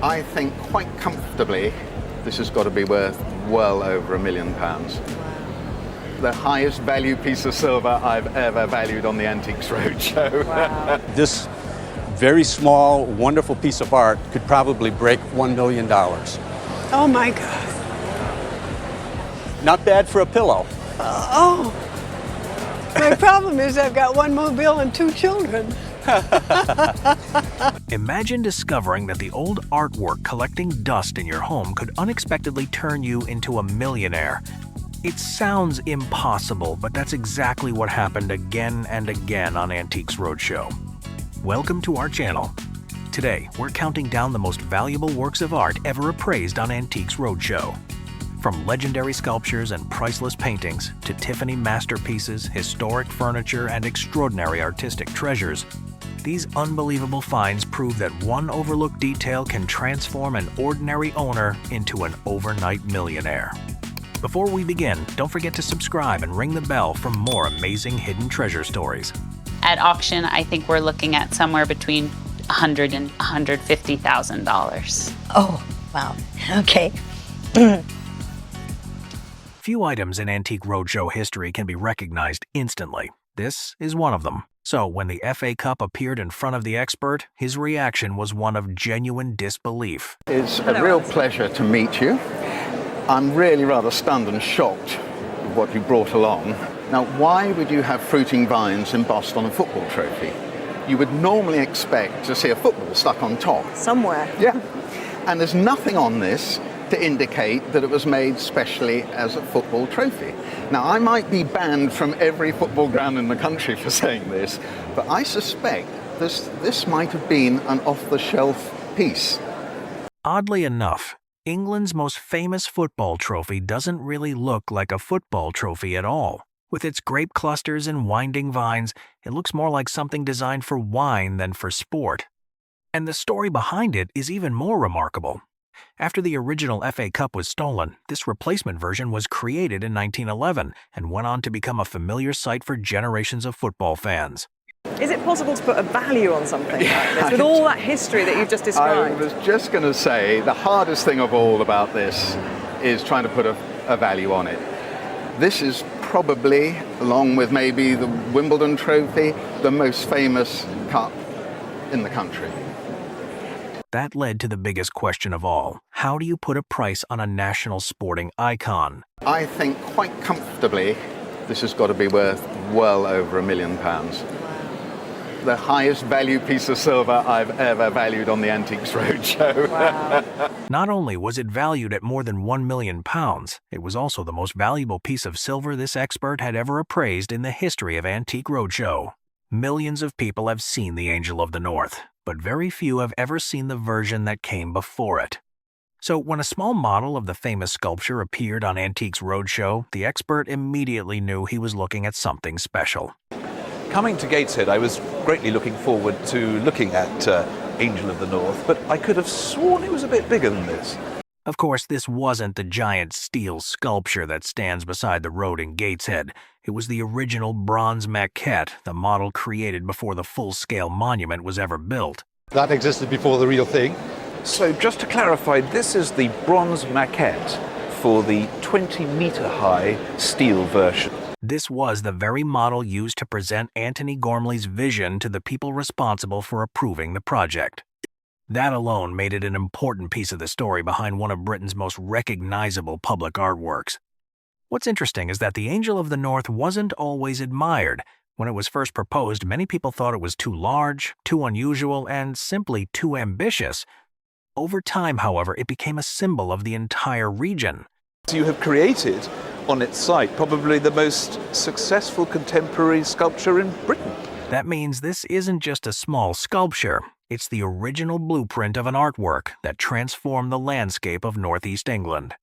I think quite comfortably this has got to be worth well over £1 million. The highest value piece of silver I've ever valued on the Antiques Roadshow. Wow. This very small, wonderful piece of art could probably break $1 million. Oh my God. Not bad for a pillow. Oh. My problem is I've got one mobile and 2 children. Imagine discovering that the old artwork collecting dust in your home could unexpectedly turn you into a millionaire. It sounds impossible, but that's exactly what happened again and again on Antiques Roadshow. Welcome to our channel. Today, we're counting down the most valuable works of art ever appraised on Antiques Roadshow. From legendary sculptures and priceless paintings to Tiffany masterpieces, historic furniture, and extraordinary artistic treasures, these unbelievable finds prove that one overlooked detail can transform an ordinary owner into an overnight millionaire. Before we begin, don't forget to subscribe and ring the bell for more amazing hidden treasure stories. At auction, I think we're looking at somewhere between $100,000 and $150,000. Oh, wow. Okay. Few items in Antique Roadshow history can be recognized instantly. This is one of them. So when the FA Cup appeared in front of the expert, his reaction was one of genuine disbelief. It's a real pleasure to meet you. I'm really rather stunned and shocked with what you brought along. Now, why would you have fruiting vines embossed on a football trophy? You would normally expect to see a football stuck on top. Somewhere. Yeah. And there's nothing on this to indicate that it was made specially as a football trophy. Now, I might be banned from every football ground in the country for saying this, but I suspect this might have been an off-the-shelf piece. Oddly enough, England's most famous football trophy doesn't really look like a football trophy at all. With its grape clusters and winding vines, it looks more like something designed for wine than for sport. And the story behind it is even more remarkable. After the original FA Cup was stolen, this replacement version was created in 1911 and went on to become a familiar sight for generations of football fans. Is it possible to put a value on something like this, with all that history that you've just described? I was just going to say, the hardest thing of all about this is trying to put a value on it. This is probably, along with maybe the Wimbledon trophy, the most famous cup in the country. That led to the biggest question of all. How do you put a price on a national sporting icon? I think quite comfortably this has got to be worth well over £1 million. The highest value piece of silver I've ever valued on the Antiques Roadshow. Wow. Not only was it valued at more than £1 million, it was also the most valuable piece of silver this expert had ever appraised in the history of Antique Roadshow. Millions of people have seen the Angel of the North, but very few have ever seen the version that came before it. So when a small model of the famous sculpture appeared on Antiques Roadshow, the expert immediately knew he was looking at something special. Coming to Gateshead, I was greatly looking forward to looking at Angel of the North, but I could have sworn it was a bit bigger than this. Of course, this wasn't the giant steel sculpture that stands beside the road in Gateshead. It was the original bronze maquette, the model created before the full-scale monument was ever built. That existed before the real thing. So just to clarify, this is the bronze maquette for the 20-meter-high steel version. This was the very model used to present Antony Gormley's vision to the people responsible for approving the project. That alone made it an important piece of the story behind one of Britain's most recognizable public artworks. What's interesting is that the Angel of the North wasn't always admired. When it was first proposed, many people thought it was too large, too unusual, and simply too ambitious. Over time, however, it became a symbol of the entire region. You have created on its site probably the most successful contemporary sculpture in Britain. That means this isn't just a small sculpture. It's the original blueprint of an artwork that transformed the landscape of Northeast England.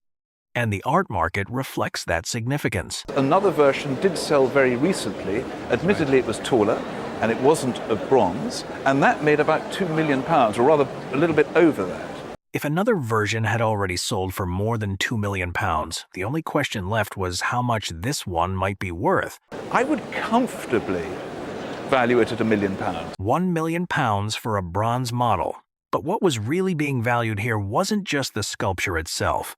And the art market reflects that significance. Another version did sell very recently. Admittedly, it was taller, and it wasn't of bronze, and that made about £2 million, or rather a little bit over that. If another version had already sold for more than £2 million, the only question left was how much this one might be worth. I would comfortably value it at £1 million. £1 million for a bronze model. But what was really being valued here wasn't just the sculpture itself.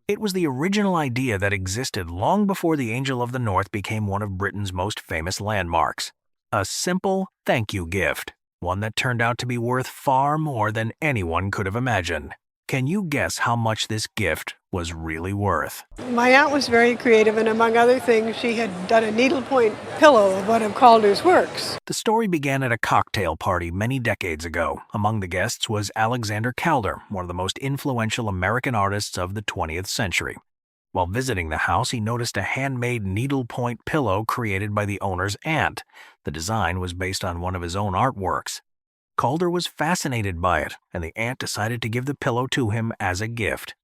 It was the original idea that existed long before the Angel of the North became one of Britain's most famous landmarks. A simple thank you gift, one that turned out to be worth far more than anyone could have imagined. Can you guess how much this gift was really worth? My aunt was very creative, and among other things, she had done a needlepoint pillow of one of Calder's works. The story began at a cocktail party many decades ago. Among the guests was Alexander Calder, one of the most influential American artists of the 20th century. While visiting the house, he noticed a handmade needlepoint pillow created by the owner's aunt. The design was based on one of his own artworks. Calder was fascinated by it, and the aunt decided to give the pillow to him as a gift.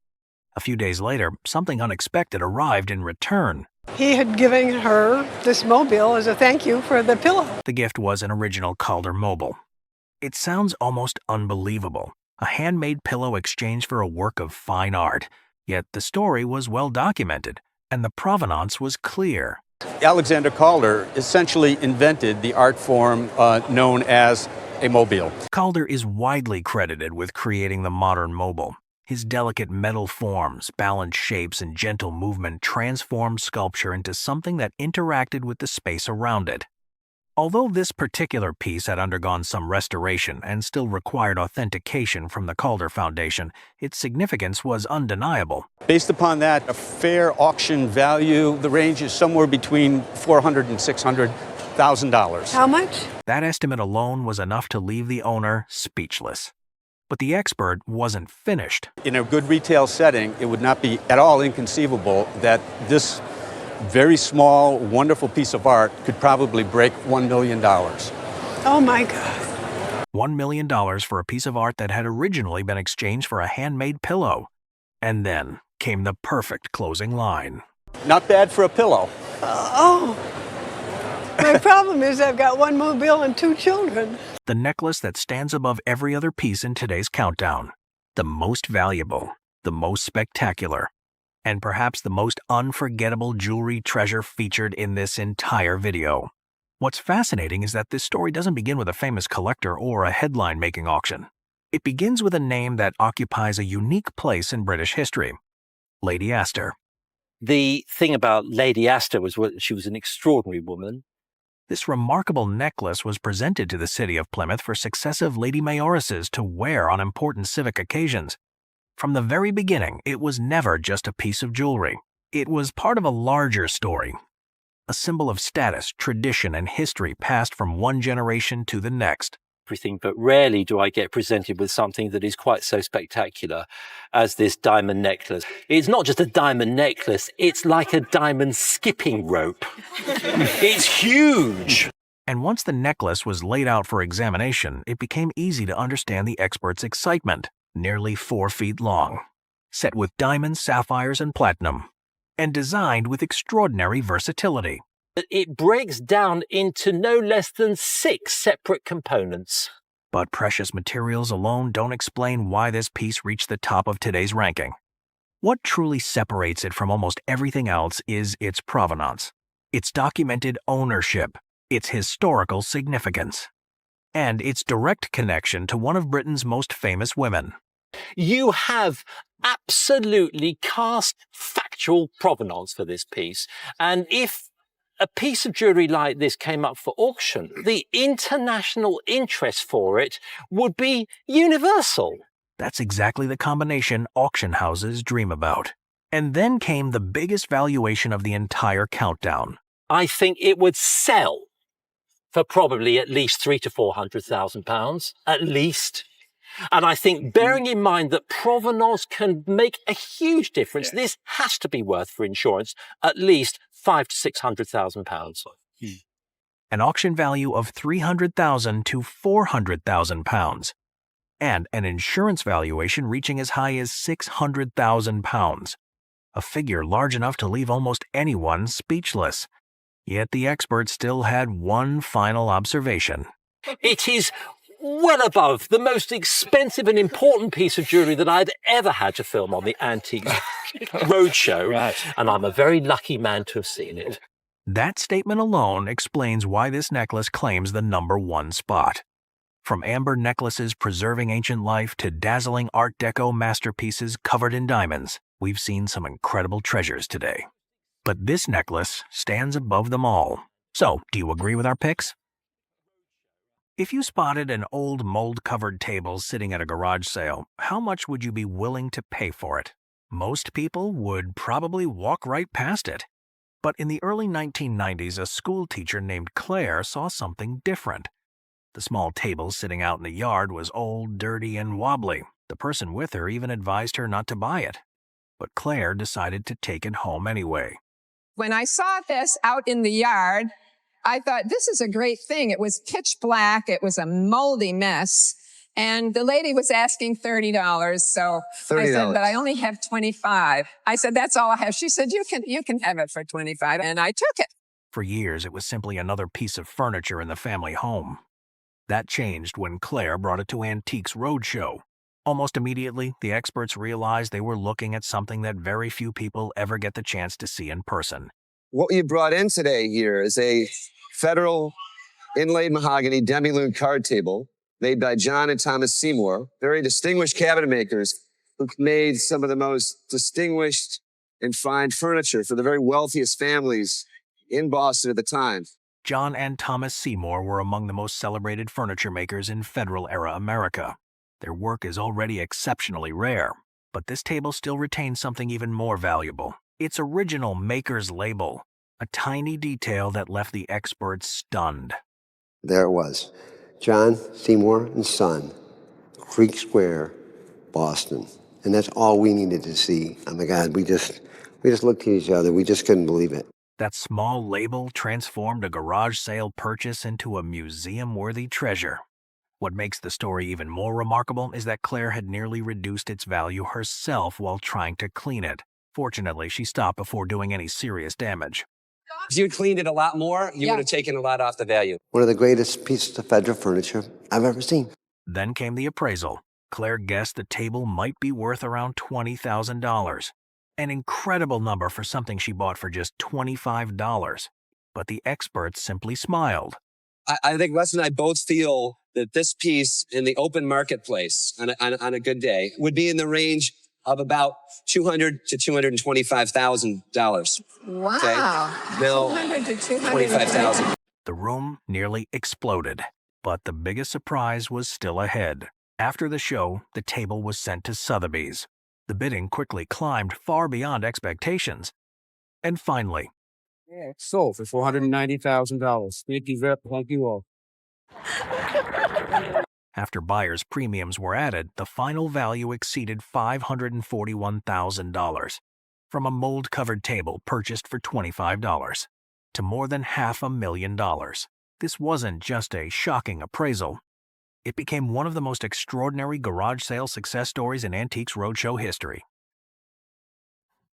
A few days later, something unexpected arrived in return. He had given her this mobile as a thank you for the pillow. The gift was an original Calder mobile. It sounds almost unbelievable. A handmade pillow exchanged for a work of fine art. Yet the story was well documented, and the provenance was clear. Alexander Calder essentially invented the art form known as a mobile. Calder is widely credited with creating the modern mobile. His delicate metal forms, balanced shapes, and gentle movement transformed sculpture into something that interacted with the space around it. Although this particular piece had undergone some restoration and still required authentication from the Calder Foundation, its significance was undeniable. Based upon that, a fair auction value, the range is somewhere between $400,000 and $600,000. How much? That estimate alone was enough to leave the owner speechless. But the expert wasn't finished. In a good retail setting, it would not be at all inconceivable that this very small, wonderful piece of art could probably break $1 million. Oh my God. $1 million for a piece of art that had originally been exchanged for a handmade pillow. And then came the perfect closing line. Not bad for a pillow. My problem is I've got one mobile and 2 children. The necklace that stands above every other piece in today's countdown. The most valuable, the most spectacular, and perhaps the most unforgettable jewelry treasure featured in this entire video. What's fascinating is that this story doesn't begin with a famous collector or a headline-making auction. It begins with a name that occupies a unique place in British history, Lady Astor. The thing about Lady Astor was she was an extraordinary woman. This remarkable necklace was presented to the city of Plymouth for successive Lady Mayoresses to wear on important civic occasions. From the very beginning, it was never just a piece of jewelry. It was part of a larger story, a symbol of status, tradition, and history passed from one generation to the next. Everything, but rarely do I get presented with something that is quite so spectacular as this diamond necklace. It's not just a diamond necklace, it's like a diamond skipping rope. It's huge! And once the necklace was laid out for examination, it became easy to understand the expert's excitement. Nearly 4 feet long, set with diamonds, sapphires, and platinum, and designed with extraordinary versatility. It breaks down into no less than 6 separate components. But precious materials alone don't explain why this piece reached the top of today's ranking. What truly separates it from almost everything else is its provenance, its documented ownership, its historical significance, and its direct connection to one of Britain's most famous women. You have absolutely cast factual provenance for this piece, and if a piece of jewellery like this came up for auction, the international interest for it would be universal. That's exactly the combination auction houses dream about. And then came the biggest valuation of the entire countdown. I think it would sell for probably at least £300,000 to £400,000, at least. And I think, bearing in mind that provenance can make a huge difference, this has to be worth for insurance at least £500,000 to £600,000. An auction value of £300,000 to £400,000, and an insurance valuation reaching as high as £600,000, a figure large enough to leave almost anyone speechless. Yet the expert still had one final observation. It is well above the most expensive and important piece of jewellery that I'd ever had to film on the Antiques Roadshow, and I'm a very lucky man to have seen it. That statement alone explains why this necklace claims the #1 spot. From amber necklaces preserving ancient life to dazzling Art Deco masterpieces covered in diamonds, we've seen some incredible treasures today. But this necklace stands above them all. So, do you agree with our picks? If you spotted an old mold-covered table sitting at a garage sale, how much would you be willing to pay for it? Most people would probably walk right past it. But in the early 1990s, a school teacher named Claire saw something different. The small table sitting out in the yard was old, dirty, and wobbly. The person with her even advised her not to buy it. But Claire decided to take it home anyway. When I saw this out in the yard, I thought, this is a great thing. It was pitch black. It was a moldy mess. And the lady was asking $30. So I said, but I only have 25. I said, that's all I have. She said, you can have it for 25. And I took it. For years, it was simply another piece of furniture in the family home. That changed when Claire brought it to Antiques Roadshow. Almost immediately, the experts realized they were looking at something that very few people ever get the chance to see in person. What you brought in today here is a Federal inlaid mahogany demi-lune card table made by John and Thomas Seymour, very distinguished cabinet makers who made some of the most distinguished and fine furniture for the very wealthiest families in Boston at the time. John and Thomas Seymour were among the most celebrated furniture makers in Federal-era America. Their work is already exceptionally rare, but this table still retains something even more valuable: its original maker's label, a tiny detail that left the experts stunned. There it was, John Seymour and Son, Creek Square, Boston. And that's all we needed to see. Oh my God, we just looked at each other. We just couldn't believe it. That small label transformed a garage sale purchase into a museum-worthy treasure. What makes the story even more remarkable is that Claire had nearly reduced its value herself while trying to clean it. Fortunately, she stopped before doing any serious damage. If you had cleaned it a lot more, you would have taken a lot off the value. One of the greatest pieces of Federal furniture I've ever seen. Then came the appraisal. Claire guessed the table might be worth around $20,000. An incredible number for something she bought for just $25. But the experts simply smiled. I think Wes and I both feel that this piece in the open marketplace on a good day would be in the range of about $200,000 to $225,000. Wow. Okay? Now, $200,000 to $25,000. The room nearly exploded, but the biggest surprise was still ahead. After the show, the table was sent to Sotheby's. The bidding quickly climbed far beyond expectations. And finally, it's sold for $490,000. Thank you all. After buyers' premiums were added, the final value exceeded $541,000. From a mold-covered table purchased for $25 to more than $500,000. This wasn't just a shocking appraisal. It became one of the most extraordinary garage sale success stories in Antiques Roadshow history.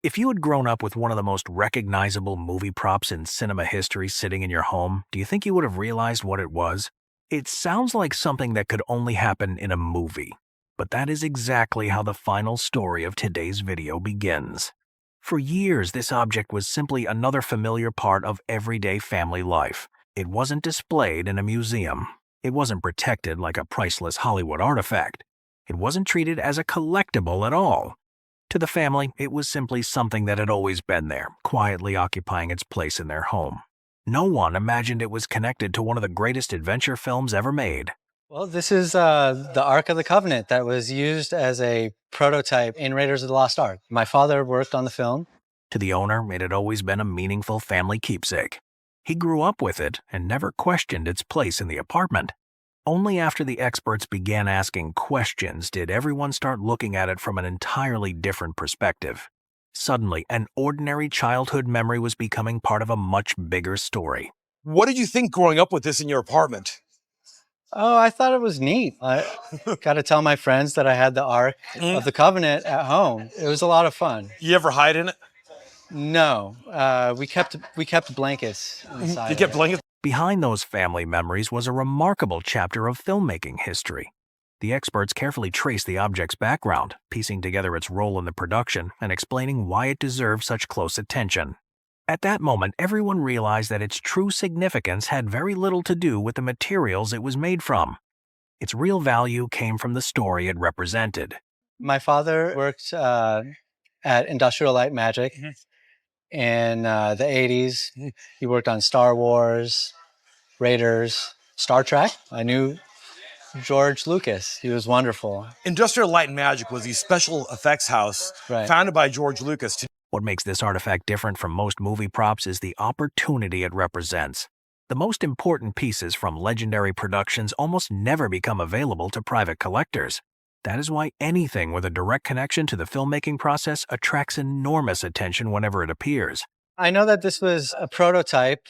If you had grown up with one of the most recognizable movie props in cinema history sitting in your home, do you think you would have realized what it was? It sounds like something that could only happen in a movie, but that is exactly how the final story of today's video begins. For years, this object was simply another familiar part of everyday family life. It wasn't displayed in a museum. It wasn't protected like a priceless Hollywood artifact. It wasn't treated as a collectible at all. To the family, it was simply something that had always been there, quietly occupying its place in their home. No one imagined it was connected to one of the greatest adventure films ever made. Well, this is the Ark of the Covenant that was used as a prototype in Raiders of the Lost Ark. My father worked on the film. To the owner, it had always been a meaningful family keepsake. He grew up with it and never questioned its place in the apartment. Only after the experts began asking questions did everyone start looking at it from an entirely different perspective. Suddenly, an ordinary childhood memory was becoming part of a much bigger story. What did you think growing up with this in your apartment? Oh, I thought it was neat. I got to tell my friends that I had the Ark of the Covenant at home. It was a lot of fun. You ever hide in it? No, we kept blankets inside. You kept blankets? Behind those family memories was a remarkable chapter of filmmaking history. The experts carefully traced the object's background, piecing together its role in the production and explaining why it deserved such close attention. At that moment, everyone realized that its true significance had very little to do with the materials it was made from. Its real value came from the story it represented. My father worked at Industrial Light and Magic in the 80s. He worked on Star Wars, Raiders, Star Trek. I knew George Lucas. He was wonderful. Industrial Light and Magic was the special effects house founded by George Lucas. What makes this artifact different from most movie props is the opportunity it represents. The most important pieces from legendary productions almost never become available to private collectors. That is why anything with a direct connection to the filmmaking process attracts enormous attention whenever it appears. I know that this was a prototype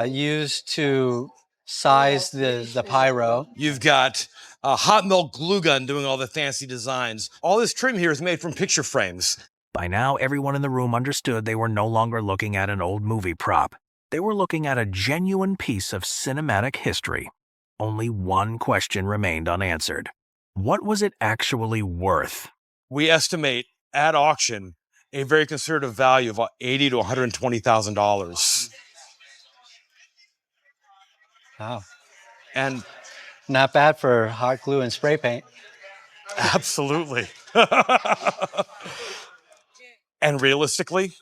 used to size the pyro. You've got a hot melt glue gun doing all the fancy designs. All this trim here is made from picture frames. By now, everyone in the room understood they were no longer looking at an old movie prop. They were looking at a genuine piece of cinematic history. Only one question remained unanswered. What was it actually worth? We estimate at auction a very conservative value of $80,000 to $120,000. Wow. And not bad for hot glue and spray paint. Absolutely. And realistically,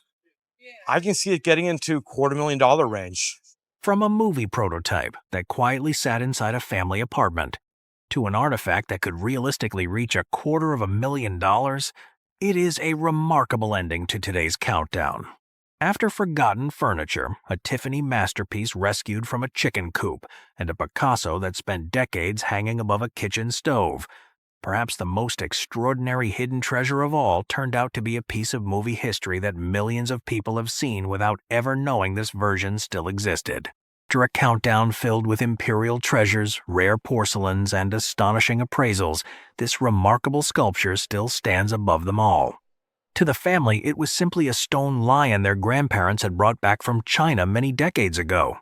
I can see it getting into $250,000 range. From a movie prototype that quietly sat inside a family apartment to an artifact that could realistically reach $250,000, it is a remarkable ending to today's countdown. After forgotten furniture, a Tiffany masterpiece rescued from a chicken coop, and a Picasso that spent decades hanging above a kitchen stove, perhaps the most extraordinary hidden treasure of all turned out to be a piece of movie history that millions of people have seen without ever knowing this version still existed. After a countdown filled with imperial treasures, rare porcelains, and astonishing appraisals, this remarkable sculpture still stands above them all. To the family, it was simply a stone lion their grandparents had brought back from China many decades ago.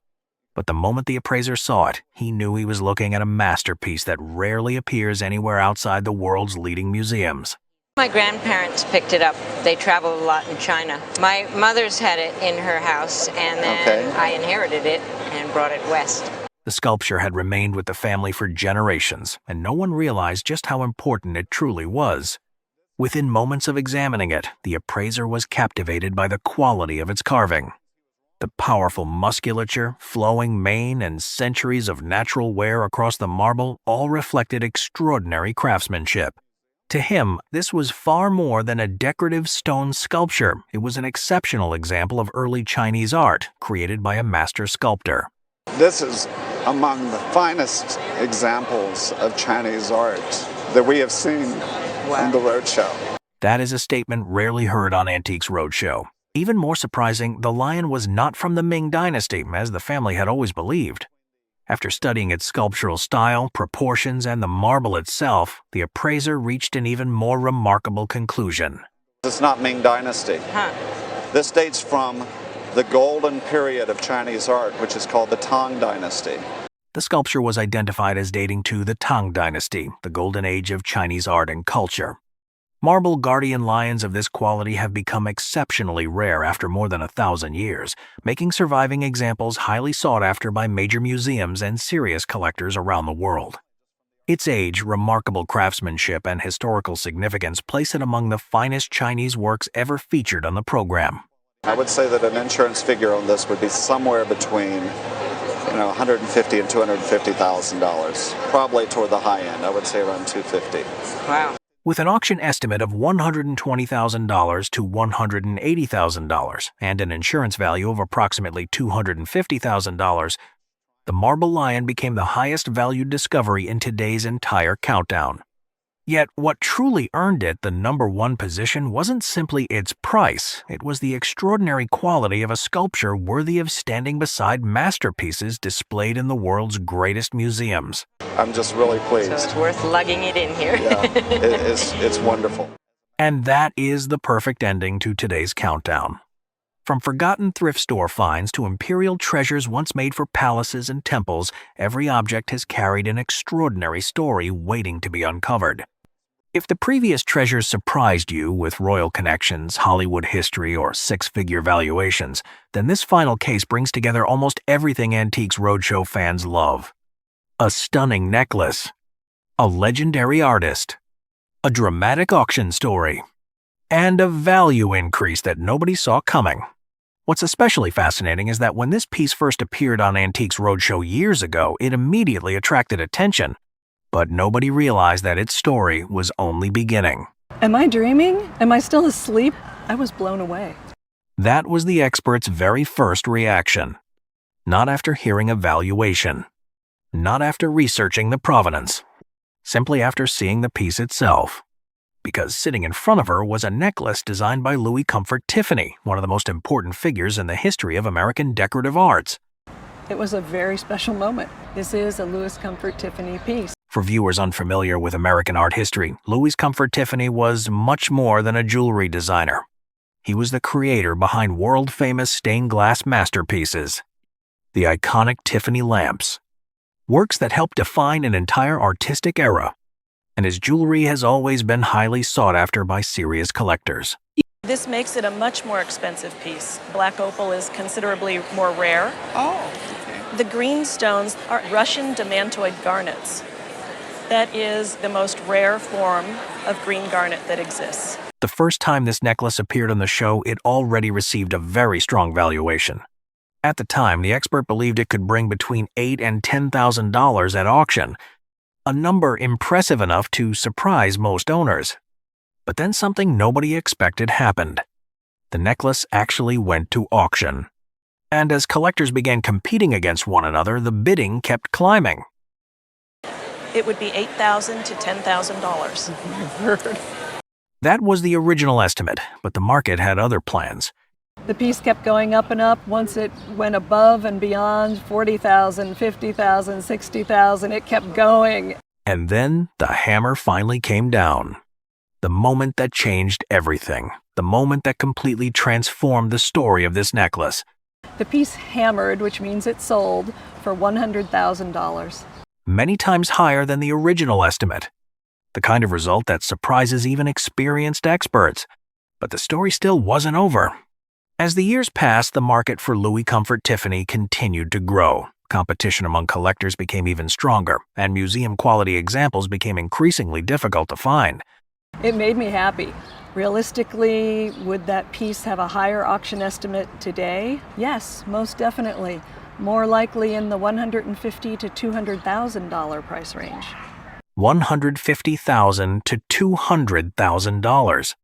But the moment the appraiser saw it, he knew he was looking at a masterpiece that rarely appears anywhere outside the world's leading museums. My grandparents picked it up. They traveled a lot in China. My mother's had it in her house, and then I inherited it and brought it west. The sculpture had remained with the family for generations, and no one realized just how important it truly was. Within moments of examining it, the appraiser was captivated by the quality of its carving. The powerful musculature, flowing mane, and centuries of natural wear across the marble all reflected extraordinary craftsmanship. To him, this was far more than a decorative stone sculpture. It was an exceptional example of early Chinese art, created by a master sculptor. This is among the finest examples of Chinese art that we have seen on the Roadshow. That is a statement rarely heard on Antiques Roadshow. Even more surprising, the lion was not from the Ming Dynasty, as the family had always believed. After studying its sculptural style, proportions, and the marble itself, the appraiser reached an even more remarkable conclusion. It's not Ming Dynasty. This dates from the golden period of Chinese art, which is called the Tang Dynasty. The sculpture was identified as dating to the Tang Dynasty, the golden age of Chinese art and culture. Marble guardian lions of this quality have become exceptionally rare after more than 1,000 years, making surviving examples highly sought after by major museums and serious collectors around the world. Its age, remarkable craftsmanship, and historical significance place it among the finest Chinese works ever featured on the program. I would say that an insurance figure on this would be somewhere between $150,000 and $250,000, probably toward the high end. I would say around $250,000. Wow. With an auction estimate of $120,000 to $180,000 and an insurance value of approximately $250,000, the marble lion became the highest valued discovery in today's entire countdown. Yet what truly earned it the #1 position wasn't simply its price, it was the extraordinary quality of a sculpture worthy of standing beside masterpieces displayed in the world's greatest museums. I'm just really pleased. So it's worth lugging it in here. Yeah, it's wonderful. And that is the perfect ending to today's countdown. From forgotten thrift store finds to imperial treasures once made for palaces and temples, every object has carried an extraordinary story waiting to be uncovered. If the previous treasures surprised you with royal connections, Hollywood history, or six-figure valuations, then this final case brings together almost everything Antiques Roadshow fans love. A stunning necklace, a legendary artist, a dramatic auction story, and a value increase that nobody saw coming. What's especially fascinating is that when this piece first appeared on Antiques Roadshow years ago, it immediately attracted attention, but nobody realized that its story was only beginning. Am I dreaming? Am I still asleep? I was blown away. That was the expert's very first reaction. Not after hearing a valuation. Not after researching the provenance. Simply after seeing the piece itself. Because sitting in front of her was a necklace designed by Louis Comfort Tiffany, one of the most important figures in the history of American decorative arts. It was a very special moment. This is a Louis Comfort Tiffany piece. For viewers unfamiliar with American art history, Louis Comfort Tiffany was much more than a jewelry designer. He was the creator behind world-famous stained glass masterpieces, the iconic Tiffany lamps, works that helped define an entire artistic era, and his jewelry has always been highly sought after by serious collectors. This makes it a much more expensive piece. Black opal is considerably more rare. Oh, okay. The green stones are Russian demantoid garnets. That is the most rare form of green garnet that exists. The first time this necklace appeared on the show, it already received a very strong valuation. At the time, the expert believed it could bring between $8,000 and $10,000 at auction, a number impressive enough to surprise most owners. But then something nobody expected happened. The necklace actually went to auction. And as collectors began competing against one another, the bidding kept climbing. It would be $8,000 to $10,000. That was the original estimate, but the market had other plans. The piece kept going up and up. Once it went above and beyond $40,000, $50,000, $60,000, it kept going. And then the hammer finally came down. The moment that changed everything. The moment that completely transformed the story of this necklace. The piece hammered, which means it sold, for $100,000. Many times higher than the original estimate. The kind of result that surprises even experienced experts. But the story still wasn't over. As the years passed, the market for Louis Comfort Tiffany continued to grow. Competition among collectors became even stronger, and museum-quality examples became increasingly difficult to find. It made me happy. Realistically, would that piece have a higher auction estimate today? Yes, most definitely. More likely in the $150,000 to $200,000 price range. $150,000 to $200,000.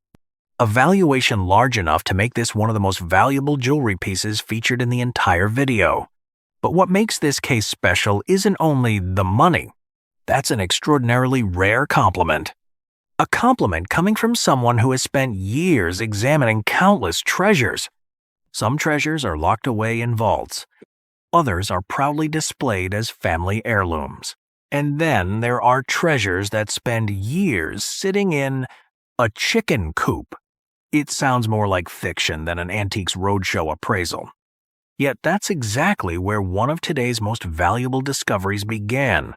A valuation large enough to make this one of the most valuable jewelry pieces featured in the entire video. But what makes this case special isn't only the money. That's an extraordinarily rare compliment. A compliment coming from someone who has spent years examining countless treasures. Some treasures are locked away in vaults. Others are proudly displayed as family heirlooms. And then there are treasures that spend years sitting in a chicken coop. It sounds more like fiction than an Antiques Roadshow appraisal. Yet that's exactly where one of today's most valuable discoveries began.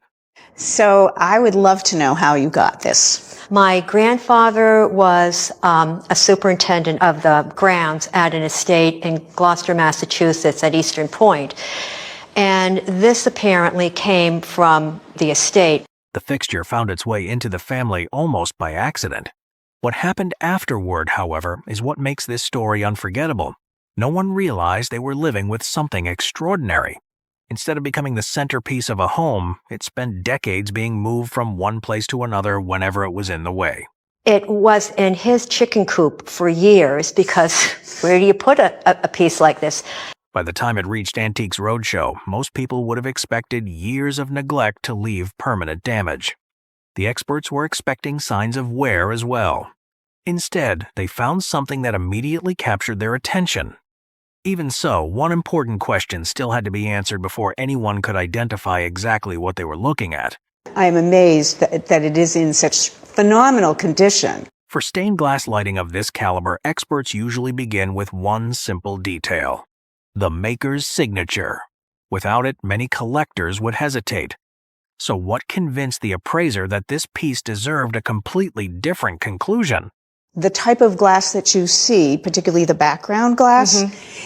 So I would love to know how you got this. My grandfather was a superintendent of the grounds at an estate in Gloucester, Massachusetts at Eastern Point. And this apparently came from the estate. The fixture found its way into the family almost by accident. What happened afterward, however, is what makes this story unforgettable. No one realized they were living with something extraordinary. Instead of becoming the centerpiece of a home, it spent decades being moved from one place to another whenever it was in the way. It was in his chicken coop for years because where do you put a piece like this? By the time it reached Antiques Roadshow, most people would have expected years of neglect to leave permanent damage. The experts were expecting signs of wear as well. Instead, they found something that immediately captured their attention. Even so, one important question still had to be answered before anyone could identify exactly what they were looking at. I am amazed that it is in such phenomenal condition. For stained glass lighting of this caliber, experts usually begin with one simple detail: the maker's signature. Without it, many collectors would hesitate. So what convinced the appraiser that this piece deserved a completely different conclusion? The type of glass that you see, particularly the background glass,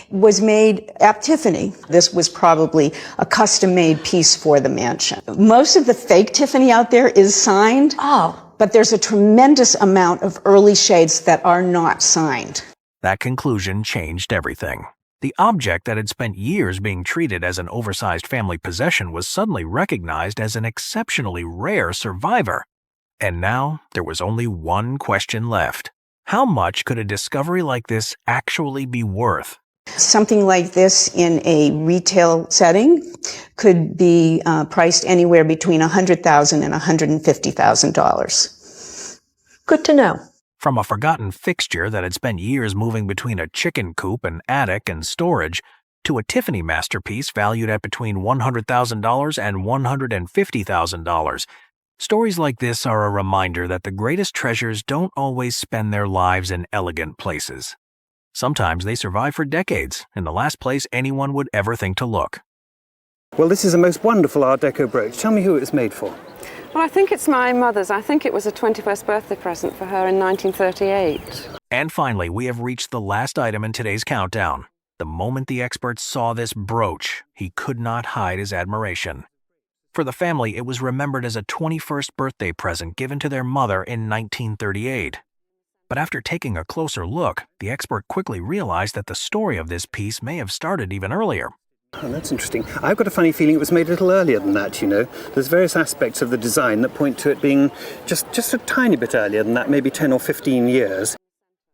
was made at Tiffany. This was probably a custom-made piece for the mansion. Most of the fake Tiffany out there is signed, but there's a tremendous amount of early shades that are not signed. That conclusion changed everything. The object that had spent years being treated as an oversized family possession was suddenly recognized as an exceptionally rare survivor. And now there was only one question left. How much could a discovery like this actually be worth? Something like this in a retail setting could be priced anywhere between $100,000 and $150,000. Good to know. From a forgotten fixture that had spent years moving between a chicken coop, an attic, and storage, to a Tiffany masterpiece valued at between $100,000 and $150,000. Stories like this are a reminder that the greatest treasures don't always spend their lives in elegant places. Sometimes they survive for decades in the last place anyone would ever think to look. Well, this is a most wonderful Art Deco brooch. Tell me who it was made for. Well, I think it's my mother's. I think it was a 21st birthday present for her in 1938. And finally, we have reached the last item in today's countdown. The moment the expert saw this brooch, he could not hide his admiration. For the family, it was remembered as a 21st birthday present given to their mother in 1938. But after taking a closer look, the expert quickly realized that the story of this piece may have started even earlier. Oh, that's interesting. I've got a funny feeling it was made a little earlier than that, you know. There's various aspects of the design that point to it being just a tiny bit earlier than that, maybe 10 or 15 years.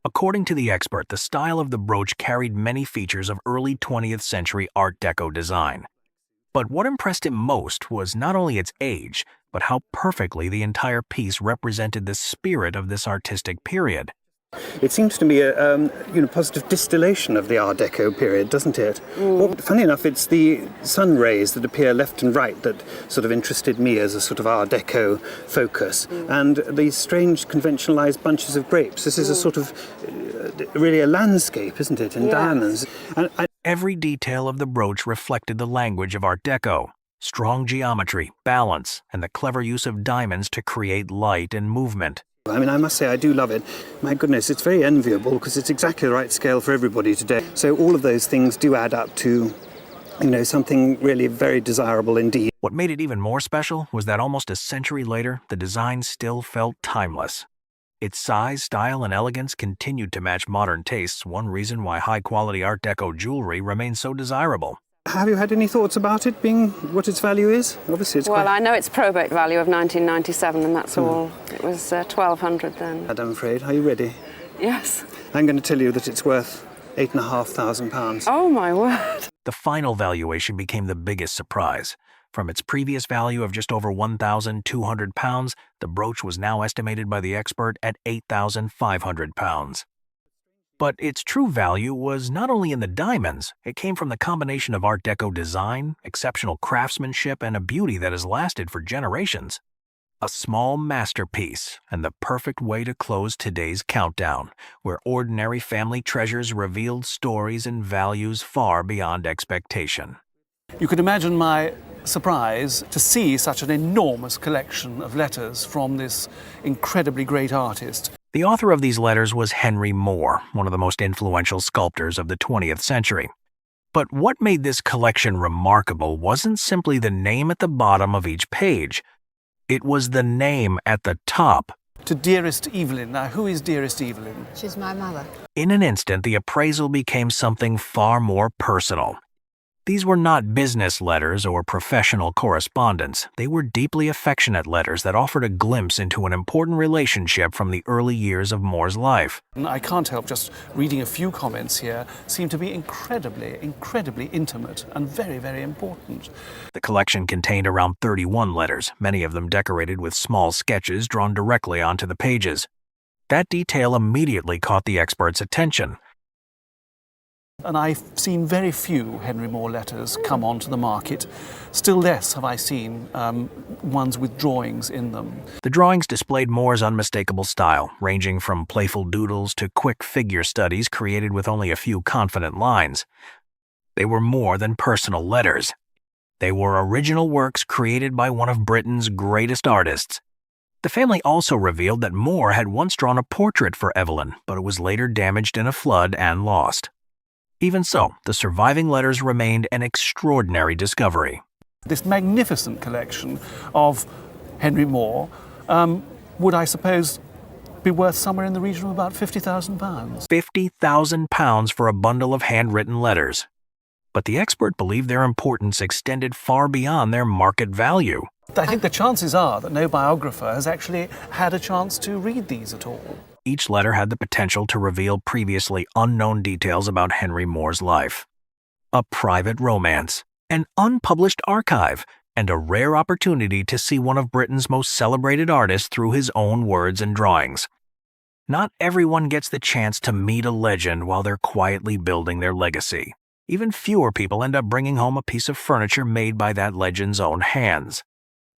According to the expert, the style of the brooch carried many features of early 20th century Art Deco design. But what impressed him most was not only its age, but how perfectly the entire piece represented the spirit of this artistic period. It seems to me a positive distillation of the Art Deco period, doesn't it? Well, funny enough, it's the sun rays that appear left and right that sort of interested me as a sort of Art Deco focus. And these strange conventionalized bunches of grapes. This is a sort of really a landscape, isn't it, in diamonds? And every detail of the brooch reflected the language of Art Deco. Strong geometry, balance, and the clever use of diamonds to create light and movement. I mean, I must say I do love it. My goodness, it's very enviable because it's exactly the right scale for everybody today. So all of those things do add up to, something really very desirable indeed. What made it even more special was that almost a century later, the design still felt timeless. Its size, style, and elegance continued to match modern tastes, one reason why high-quality Art Deco jewelry remains so desirable. Have you had any thoughts about it being what its value is? Obviously, it's I know its probate value of 1997, and that's all. It was $1,200 then. I'm afraid. Are you ready? Yes. I'm going to tell you that it's worth £8,500. Oh, my word. The final valuation became the biggest surprise. From its previous value of just over £1,200, the brooch was now estimated by the expert at £8,500. But its true value was not only in the diamonds, it came from the combination of Art Deco design, exceptional craftsmanship, and a beauty that has lasted for generations. A small masterpiece, and the perfect way to close today's countdown, where ordinary family treasures revealed stories and values far beyond expectation. You could imagine my surprise to see such an enormous collection of letters from this incredibly great artist. The author of these letters was Henry Moore, one of the most influential sculptors of the 20th century. But what made this collection remarkable wasn't simply the name at the bottom of each page. It was the name at the top. To Dearest Evelyn. Now, who is Dearest Evelyn? She's my mother. In an instant, the appraisal became something far more personal. These were not business letters or professional correspondence. They were deeply affectionate letters that offered a glimpse into an important relationship from the early years of Moore's life. I can't help just reading a few comments here seem to be incredibly intimate and very, very important. The collection contained around 31 letters, many of them decorated with small sketches drawn directly onto the pages. That detail immediately caught the expert's attention. And I've seen very few Henry Moore letters come onto the market. Still less have I seen ones with drawings in them. The drawings displayed Moore's unmistakable style, ranging from playful doodles to quick figure studies created with only a few confident lines. They were more than personal letters. They were original works created by one of Britain's greatest artists. The family also revealed that Moore had once drawn a portrait for Evelyn, but it was later damaged in a flood and lost. Even so, the surviving letters remained an extraordinary discovery. This magnificent collection of Henry Moore would, I suppose, be worth somewhere in the region of about £50,000. £50,000 for a bundle of handwritten letters. But the expert believed their importance extended far beyond their market value. I think the chances are that no biographer has actually had a chance to read these at all. Each letter had the potential to reveal previously unknown details about Henry Moore's life. A private romance, an unpublished archive, and a rare opportunity to see one of Britain's most celebrated artists through his own words and drawings. Not everyone gets the chance to meet a legend while they're quietly building their legacy. Even fewer people end up bringing home a piece of furniture made by that legend's own hands.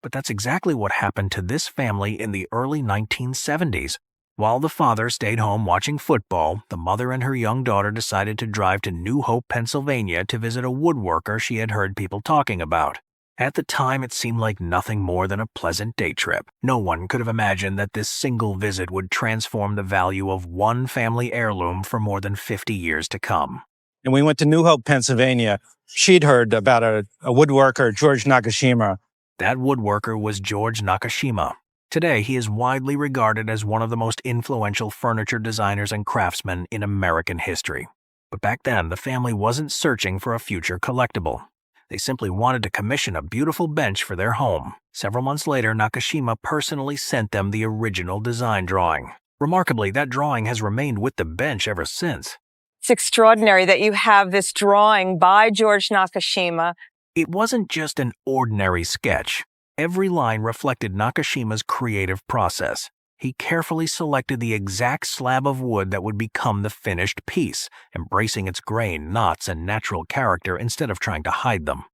But that's exactly what happened to this family in the early 1970s. While the father stayed home watching football, the mother and her young daughter decided to drive to New Hope, Pennsylvania to visit a woodworker she had heard people talking about. At the time, it seemed like nothing more than a pleasant day trip. No one could have imagined that this single visit would transform the value of one family heirloom for more than 50 years to come. And we went to New Hope, Pennsylvania. She'd heard about a woodworker, George Nakashima. That woodworker was George Nakashima. Today, he is widely regarded as one of the most influential furniture designers and craftsmen in American history. But back then, the family wasn't searching for a future collectible. They simply wanted to commission a beautiful bench for their home. Several months later, Nakashima personally sent them the original design drawing. Remarkably, that drawing has remained with the bench ever since. It's extraordinary that you have this drawing by George Nakashima. It wasn't just an ordinary sketch. Every line reflected Nakashima's creative process. He carefully selected the exact slab of wood that would become the finished piece, embracing its grain, knots, and natural character instead of trying to hide them.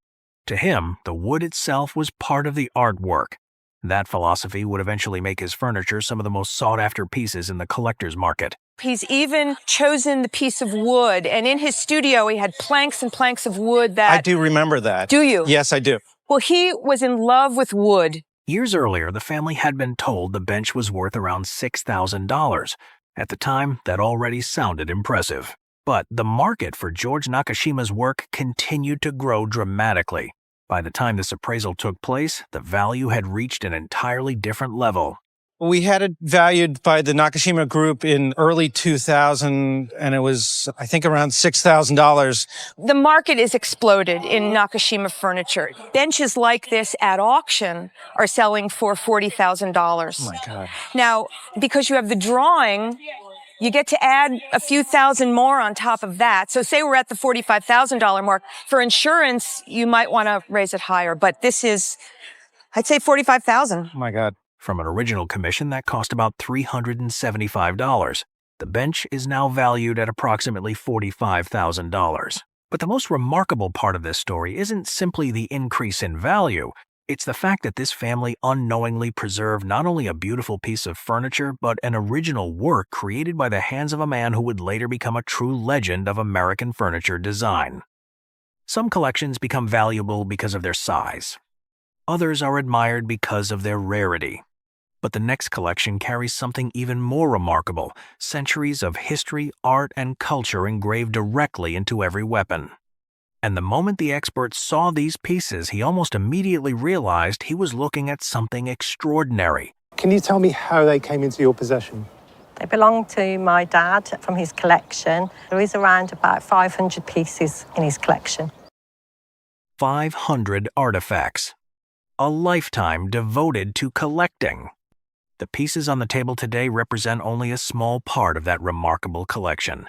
To him, the wood itself was part of the artwork. That philosophy would eventually make his furniture some of the most sought-after pieces in the collector's market. He's even chosen the piece of wood, and in his studio he had planks and planks of wood that... I do remember that. Do you? Yes, I do. Well, he was in love with wood. Years earlier, the family had been told the bench was worth around $6,000. At the time, that already sounded impressive. But the market for George Nakashima's work continued to grow dramatically. By the time this appraisal took place, the value had reached an entirely different level. We had it valued by the Nakashima Group in early 2000, and it was, I think, around $6,000. The market is exploded in Nakashima furniture. Benches like this at auction are selling for $40,000. Oh, my God. Now, because you have the drawing, you get to add a few thousand more on top of that. So say we're at the $45,000 mark. For insurance, you might want to raise it higher, but this is, I'd say $45,000. Oh, my God. From an original commission that cost about $375, the bench is now valued at approximately $45,000. But the most remarkable part of this story isn't simply the increase in value. It's the fact that this family unknowingly preserved not only a beautiful piece of furniture, but an original work created by the hands of a man who would later become a true legend of American furniture design. Some collections become valuable because of their size. Others are admired because of their rarity. But the next collection carries something even more remarkable: centuries of history, art, and culture engraved directly into every weapon. And the moment the expert saw these pieces, he almost immediately realized he was looking at something extraordinary. Can you tell me how they came into your possession? They belong to my dad from his collection. There is around about 500 pieces in his collection. 500 artifacts. A lifetime devoted to collecting. The pieces on the table today represent only a small part of that remarkable collection.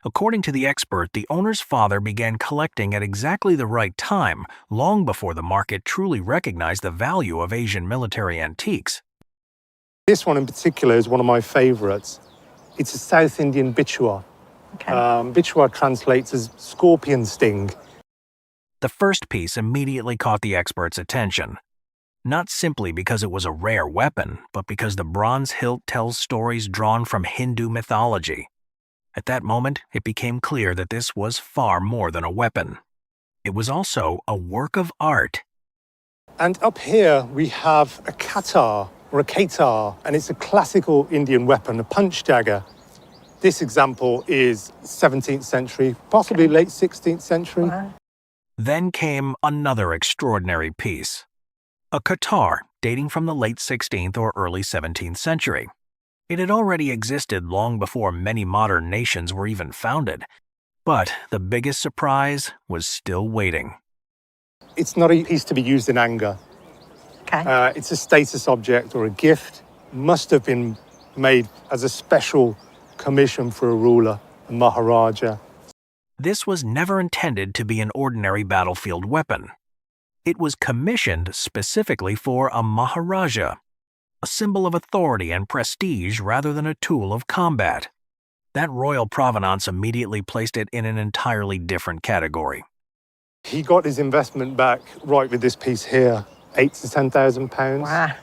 According to the expert, the owner's father began collecting at exactly the right time, long before the market truly recognized the value of Asian military antiques. This one in particular is one of my favorites. It's a South Indian bichua. Okay. Bichua translates as scorpion sting. The first piece immediately caught the expert's attention. Not simply because it was a rare weapon, but because the bronze hilt tells stories drawn from Hindu mythology. At that moment, it became clear that this was far more than a weapon. It was also a work of art. And up here we have a Qatar or a katar, and it's a classical Indian weapon, a punch dagger. This example is 17th century, possibly late 16th century. Wow. Then came another extraordinary piece, a katar dating from the late 16th or early 17th century. It had already existed long before many modern nations were even founded, but the biggest surprise was still waiting. It's not a piece to be used in anger. Okay. It's a status object or a gift. Must have been made as a special commission for a ruler, a Maharaja. This was never intended to be an ordinary battlefield weapon. It was commissioned specifically for a Maharaja, a symbol of authority and prestige rather than a tool of combat. That royal provenance immediately placed it in an entirely different category. He got his investment back right with this piece here, £8,000 to £10,000. Wow.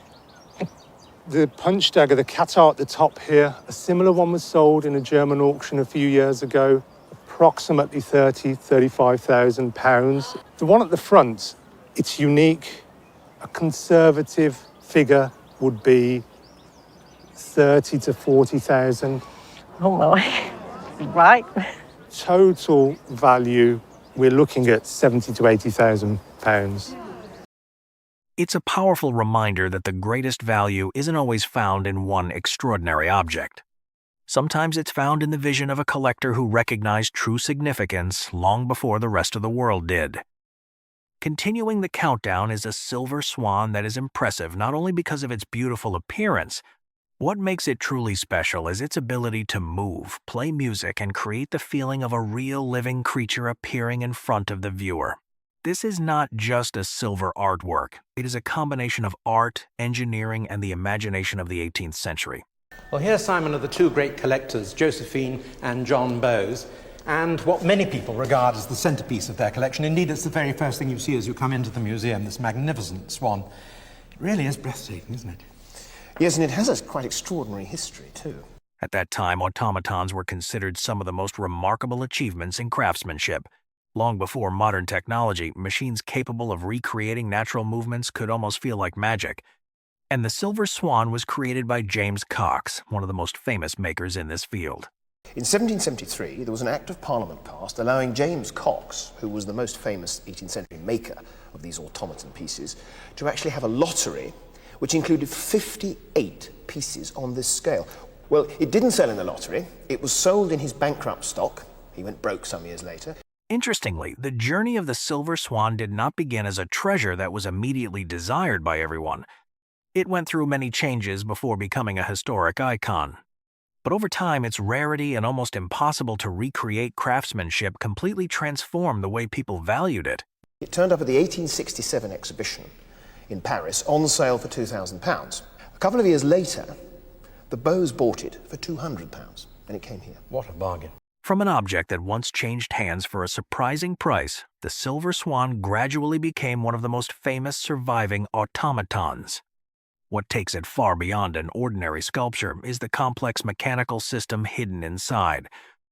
The punch dagger, the katar at the top here, a similar one was sold in a German auction a few years ago, approximately £35,000. The one at the front, it's unique. A conservative figure would be 30 to 40,000. Oh my. Right. Total value, we're looking at 70 to 80,000 pounds. It's a powerful reminder that the greatest value isn't always found in one extraordinary object. Sometimes it's found in the vision of a collector who recognized true significance long before the rest of the world did. Continuing the countdown is a silver swan that is impressive not only because of its beautiful appearance. What makes it truly special is its ability to move, play music, and create the feeling of a real living creature appearing in front of the viewer. This is not just a silver artwork. It is a combination of art, engineering, and the imagination of the 18th century. Well, here, Simon, are the two great collectors, Josephine and John Bowes, and what many people regard as the centerpiece of their collection. Indeed, it's the very first thing you see as you come into the museum, this magnificent swan. It really is breathtaking, isn't it? Yes, and it has a quite extraordinary history, too. At that time, automatons were considered some of the most remarkable achievements in craftsmanship. Long before modern technology, machines capable of recreating natural movements could almost feel like magic. And the silver swan was created by James Cox, one of the most famous makers in this field. In 1773, there was an Act of Parliament passed allowing James Cox, who was the most famous 18th century maker of these automaton pieces, to actually have a lottery which included 58 pieces on this scale. Well, it didn't sell in the lottery. It was sold in his bankrupt stock. He went broke some years later. Interestingly, the journey of the silver swan did not begin as a treasure that was immediately desired by everyone. It went through many changes before becoming a historic icon. But over time, its rarity and almost impossible to recreate craftsmanship completely transformed the way people valued it. It turned up at the 1867 exhibition in Paris on sale for £2,000. A couple of years later, the Bowes bought it for £200, and it came here. What a bargain. From an object that once changed hands for a surprising price, the silver swan gradually became one of the most famous surviving automatons. What takes it far beyond an ordinary sculpture is the complex mechanical system hidden inside.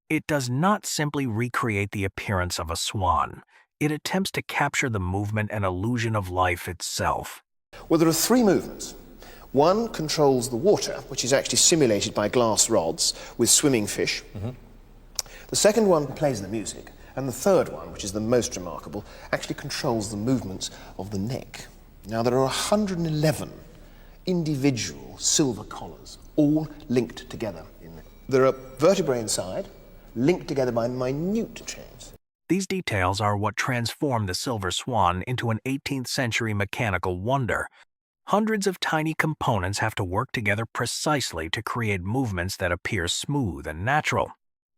It does not simply recreate the appearance of a swan. It attempts to capture the movement and illusion of life itself. Well, there are three movements. One controls the water, which is actually simulated by glass rods with swimming fish. The second one plays the music, and the third one, which is the most remarkable, actually controls the movements of the neck. Now, there are 111 individual silver collars, all linked together. There are vertebrae inside, linked together by minute chains. These details are what transformed the silver swan into an 18th century mechanical wonder. Hundreds of tiny components have to work together precisely to create movements that appear smooth and natural.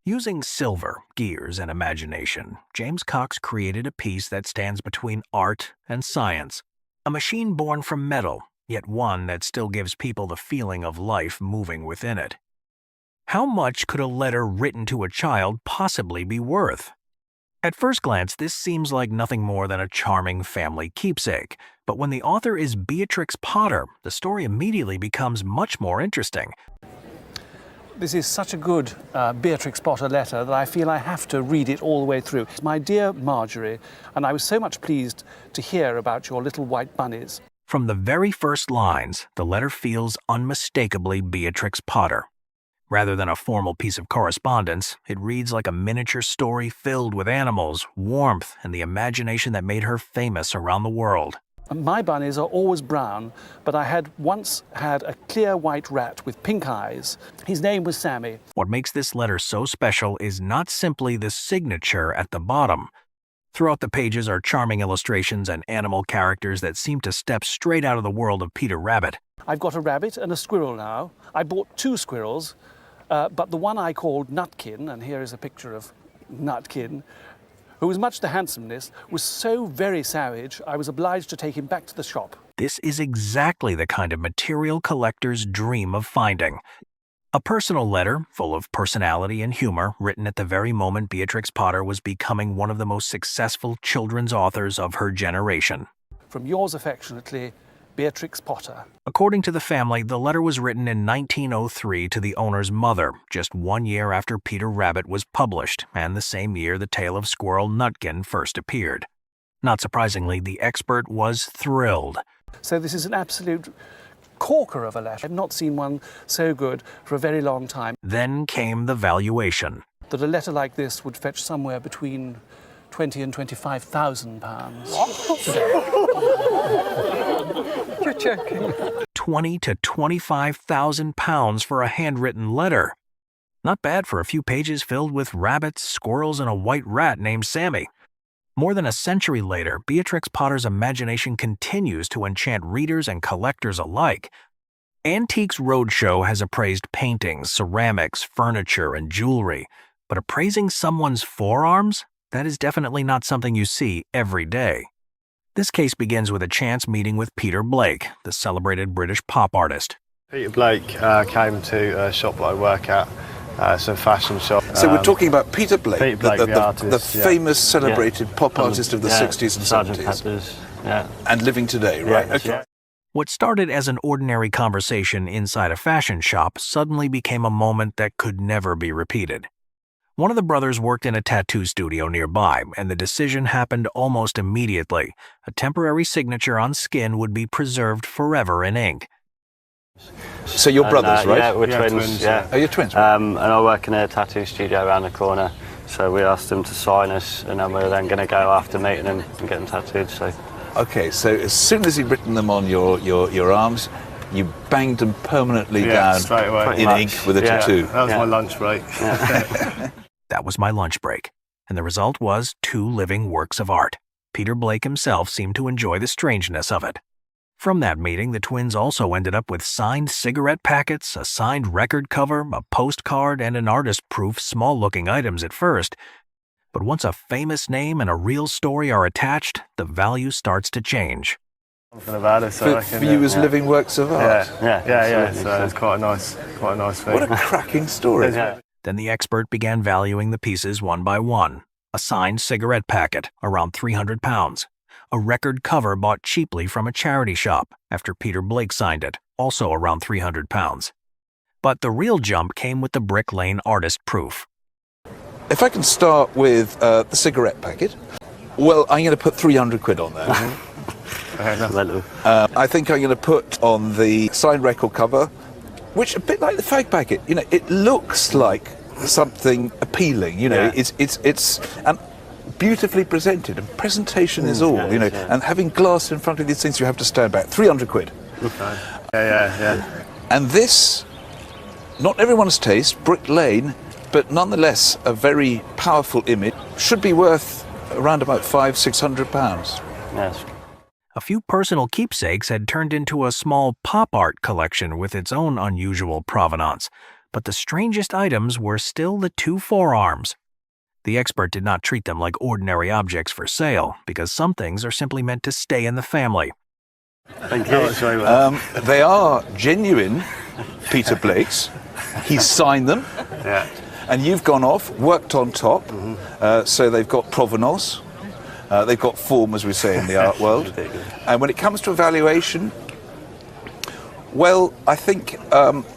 Using silver, gears, and imagination, James Cox created a piece that stands between art and science. A machine born from metal, yet one that still gives people the feeling of life moving within it. How much could a letter written to a child possibly be worth? At first glance, this seems like nothing more than a charming family keepsake, but when the author is Beatrix Potter, the story immediately becomes much more interesting. This is such a good Beatrix Potter letter that I feel I have to read it all the way through. My dear Marjorie, and I was so much pleased to hear about your little white bunnies. From the very first lines, the letter feels unmistakably Beatrix Potter. Rather than a formal piece of correspondence, it reads like a miniature story filled with animals, warmth, and the imagination that made her famous around the world. My bunnies are always brown, but I had once had a clear white rat with pink eyes. His name was Sammy. What makes this letter so special is not simply the signature at the bottom. Throughout the pages are charming illustrations and animal characters that seem to step straight out of the world of Peter Rabbit. I've got a rabbit and a squirrel now. I bought 2 squirrels, but the one I called Nutkin, and here is a picture of Nutkin, who was much the handsomest, was so very savage, I was obliged to take him back to the shop. This is exactly the kind of material collectors dream of finding. A personal letter, full of personality and humor, written at the very moment Beatrix Potter was becoming one of the most successful children's authors of her generation. From yours affectionately, Beatrix Potter. According to the family, the letter was written in 1903 to the owner's mother, just 1 year after Peter Rabbit was published, and the same year the tale of Squirrel Nutkin first appeared. Not surprisingly, the expert was thrilled. So this is an absolute corker of a letter. I've not seen one so good for a very long time. Then came the valuation. That a letter like this would fetch somewhere between £20,000 and £25,000 today. You're joking. £20,000 to £25,000 for a handwritten letter. Not bad for a few pages filled with rabbits, squirrels, and a white rat named Sammy. More than a century later, Beatrix Potter's imagination continues to enchant readers and collectors alike. Antiques Roadshow has appraised paintings, ceramics, furniture, and jewelry, but appraising someone's forearms? That is definitely not something you see every day. This case begins with a chance meeting with Peter Blake, the celebrated British pop artist. Peter Blake came to a shop that I work at. It's a fashion shop. So we're talking about Peter Blake, the artist, the famous, celebrated pop artist of the 60s and 70s. Peppers, and living today, right? Yeah, okay. What started as an ordinary conversation inside a fashion shop suddenly became a moment that could never be repeated. One of the brothers worked in a tattoo studio nearby, and the decision happened almost immediately. A temporary signature on skin would be preserved forever in ink. So you're brothers, right? Yeah, we're twins. Yeah. Oh, you're twins. And I work in a tattoo studio around the corner. So we asked them to sign us, and then we're then going to go after meeting them and get them tattooed. So. Okay, so as soon as you'd written them on your arms, you banged them permanently down straight away. in ink with a tattoo. That was my lunch break. That was my lunch break, and the result was 2 living works of art. Peter Blake himself seemed to enjoy the strangeness of it. From that meeting, the twins also ended up with signed cigarette packets, a signed record cover, a postcard, and an artist-proof small-looking items at first. But once a famous name and a real story are attached, the value starts to change. Something about it, so for you as living works of art? Yeah. So it's quite a nice thing. What a cracking story. Then the expert began valuing the pieces one by one. A signed cigarette packet, around £300. A record cover bought cheaply from a charity shop after Peter Blake signed it, also around £300. But the real jump came with the Brick Lane artist proof. If I can start with the cigarette packet, well, I'm going to put 300 quid on there. I think I'm going to put on the signed record cover, which a bit like the fag packet, you know, it looks like something appealing, you know, it's beautifully presented, and presentation is all, you know, and having glass in front of these things, you have to stand back. 300 quid. Okay. Yeah. And this, not everyone's taste, Brick Lane, but nonetheless a very powerful image, should be worth around about £500-600. Yes. A few personal keepsakes had turned into a small pop art collection with its own unusual provenance, but the strangest items were still the 2 forearms. The expert did not treat them like ordinary objects for sale, because some things are simply meant to stay in the family. Thank you. They are genuine Peter Blakes. He signed them, and you've gone off, worked on top, so they've got provenance. They've got form, as we say in the art world. And when it comes to evaluation, well, I think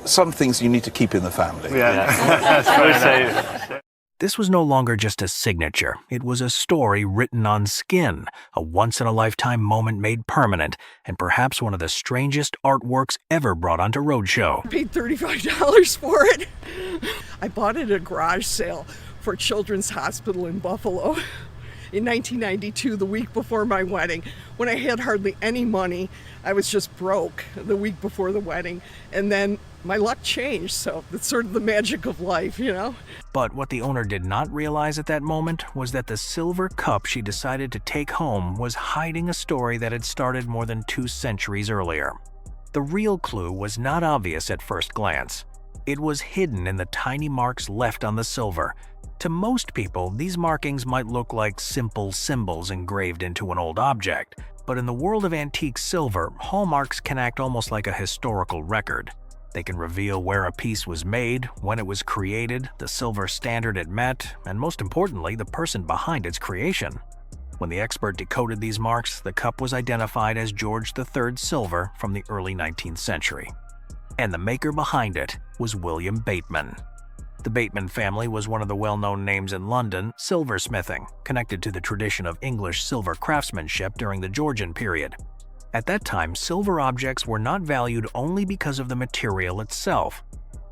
some things you need to keep in the family. This was no longer just a signature, it was a story written on skin, a once-in-a-lifetime moment made permanent, and perhaps one of the strangest artworks ever brought onto Roadshow. I paid $35 for it. I bought it at a garage sale for Children's Hospital in Buffalo in 1992, the week before my wedding, when I had hardly any money. I was just broke the week before the wedding, and then my luck changed, so it's sort of the magic of life, you know? But what the owner did not realize at that moment was that the silver cup she decided to take home was hiding a story that had started more than 2 centuries earlier. The real clue was not obvious at first glance. It was hidden in the tiny marks left on the silver. To most people, these markings might look like simple symbols engraved into an old object, but in the world of antique silver, hallmarks can act almost like a historical record. They can reveal where a piece was made, when it was created, the silver standard it met, and most importantly, the person behind its creation. When the expert decoded these marks, the cup was identified as George III silver from the early 19th century. And the maker behind it was William Bateman. The Bateman family was one of the well-known names in London, silversmithing, connected to the tradition of English silver craftsmanship during the Georgian period. At that time, silver objects were not valued only because of the material itself.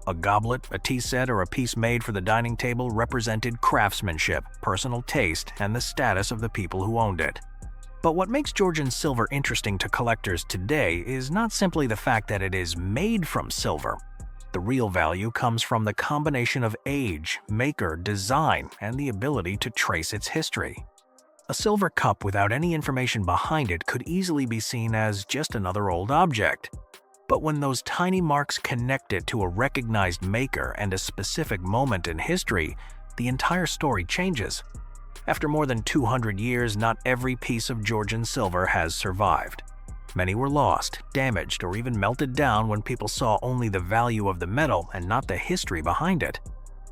A goblet, a tea set, or a piece made for the dining table represented craftsmanship, personal taste, and the status of the people who owned it. But what makes Georgian silver interesting to collectors today is not simply the fact that it is made from silver. The real value comes from the combination of age, maker, design, and the ability to trace its history. A silver cup without any information behind it could easily be seen as just another old object. But when those tiny marks connect it to a recognized maker and a specific moment in history, the entire story changes. After more than 200 years, not every piece of Georgian silver has survived. Many were lost, damaged, or even melted down when people saw only the value of the metal and not the history behind it.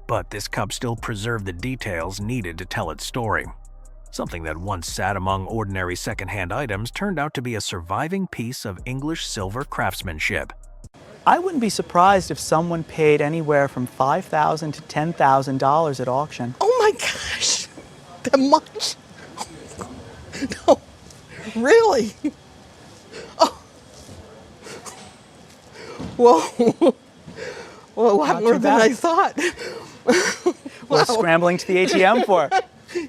But this cup still preserved the details needed to tell its story. Something that once sat among ordinary second-hand items turned out to be a surviving piece of English silver craftsmanship. I wouldn't be surprised if someone paid anywhere from $5,000 to $10,000 at auction. Oh my gosh, that much? No, really? Oh. Whoa. Well, a lot more than I thought. We're scrambling to the ATM for.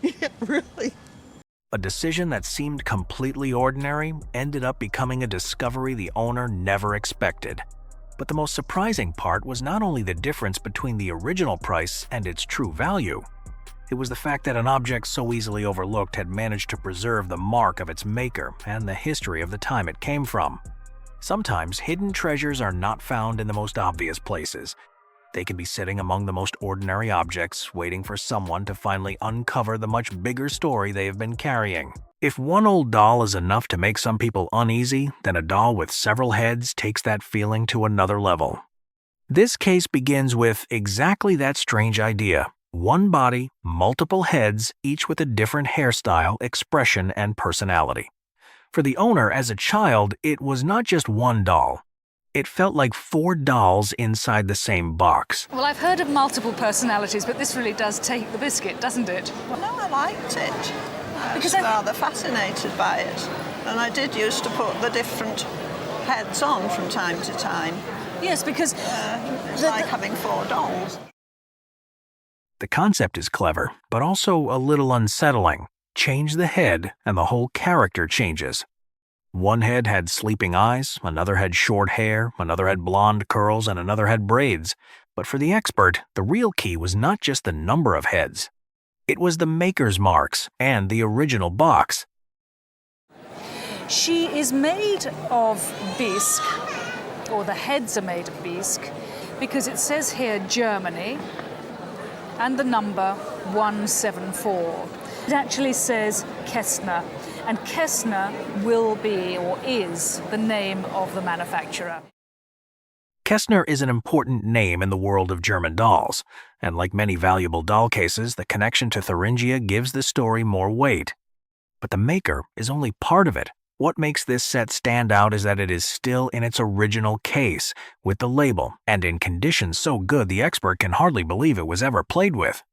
Yeah, really. A decision that seemed completely ordinary ended up becoming a discovery the owner never expected. But the most surprising part was not only the difference between the original price and its true value. It was the fact that an object so easily overlooked had managed to preserve the mark of its maker and the history of the time it came from. Sometimes hidden treasures are not found in the most obvious places. They can be sitting among the most ordinary objects, waiting for someone to finally uncover the much bigger story they have been carrying. If one old doll is enough to make some people uneasy, then a doll with several heads takes that feeling to another level. This case begins with exactly that strange idea. One body, multiple heads, each with a different hairstyle, expression, and personality. For the owner, as a child, it was not just one doll. It felt like 4 dolls inside the same box. Well, I've heard of multiple personalities, but this really does take the biscuit, doesn't it? Well, no, I liked it. I was rather fascinated by it. And I did used to put the different heads on from time to time. Yes, because it's like having 4 dolls. The concept is clever, but also a little unsettling. Change the head, and the whole character changes. One head had sleeping eyes, another had short hair, another had blonde curls, and another had braids. But for the expert, the real key was not just the number of heads. It was the maker's marks and the original box. She is made of bisque, or the heads are made of bisque, because it says here Germany and the number 174. It actually says Kästner. And Kästner will be, or is, the name of the manufacturer. Kästner is an important name in the world of German dolls, and like many valuable doll cases, the connection to Thuringia gives the story more weight. But the maker is only part of it. What makes this set stand out is that it is still in its original case, with the label, and in condition so good the expert can hardly believe it was ever played with.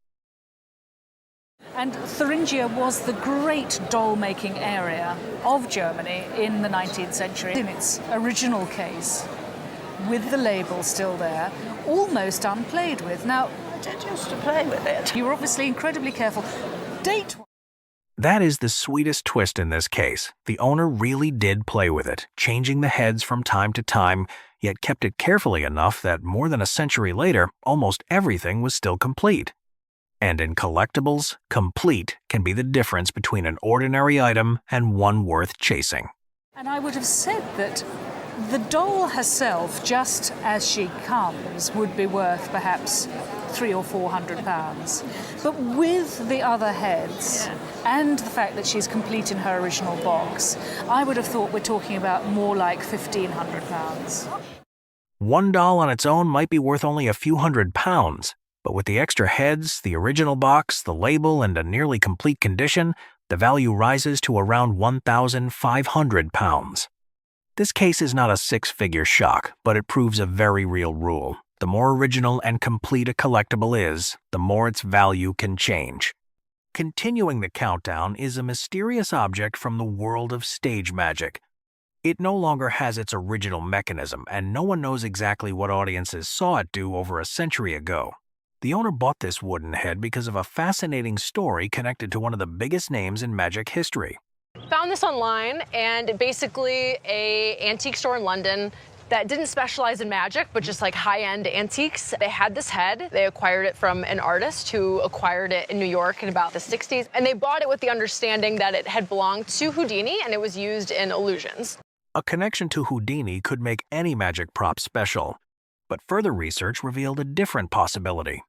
And Thuringia was the great doll-making area of Germany in the 19th century. In its original case, with the label still there, almost unplayed with. Now, I did used to play with it. You were obviously incredibly careful. Date. That is the sweetest twist in this case. The owner really did play with it, changing the heads from time to time, yet kept it carefully enough that more than a century later, almost everything was still complete. And in collectibles, complete can be the difference between an ordinary item and one worth chasing. And I would have said that the doll herself, just as she comes, would be worth perhaps £300 or £400. But with the other heads and the fact that she's complete in her original box, I would have thought we're talking about more like £1,500. One doll on its own might be worth only a few £100s, but with the extra heads, the original box, the label, and a nearly complete condition, the value rises to around £1,500. This case is not a six-figure shock, but it proves a very real rule. The more original and complete a collectible is, the more its value can change. Continuing the countdown is a mysterious object from the world of stage magic. It no longer has its original mechanism, and no one knows exactly what audiences saw it do over a century ago. The owner bought this wooden head because of a fascinating story connected to one of the biggest names in magic history. Found this online, and basically an antique store in London that didn't specialize in magic, but just like high-end antiques. They had this head. They acquired it from an artist who acquired it in New York in about the 60s, and they bought it with the understanding that it had belonged to Houdini and it was used in illusions. A connection to Houdini could make any magic prop special, but further research revealed a different possibility.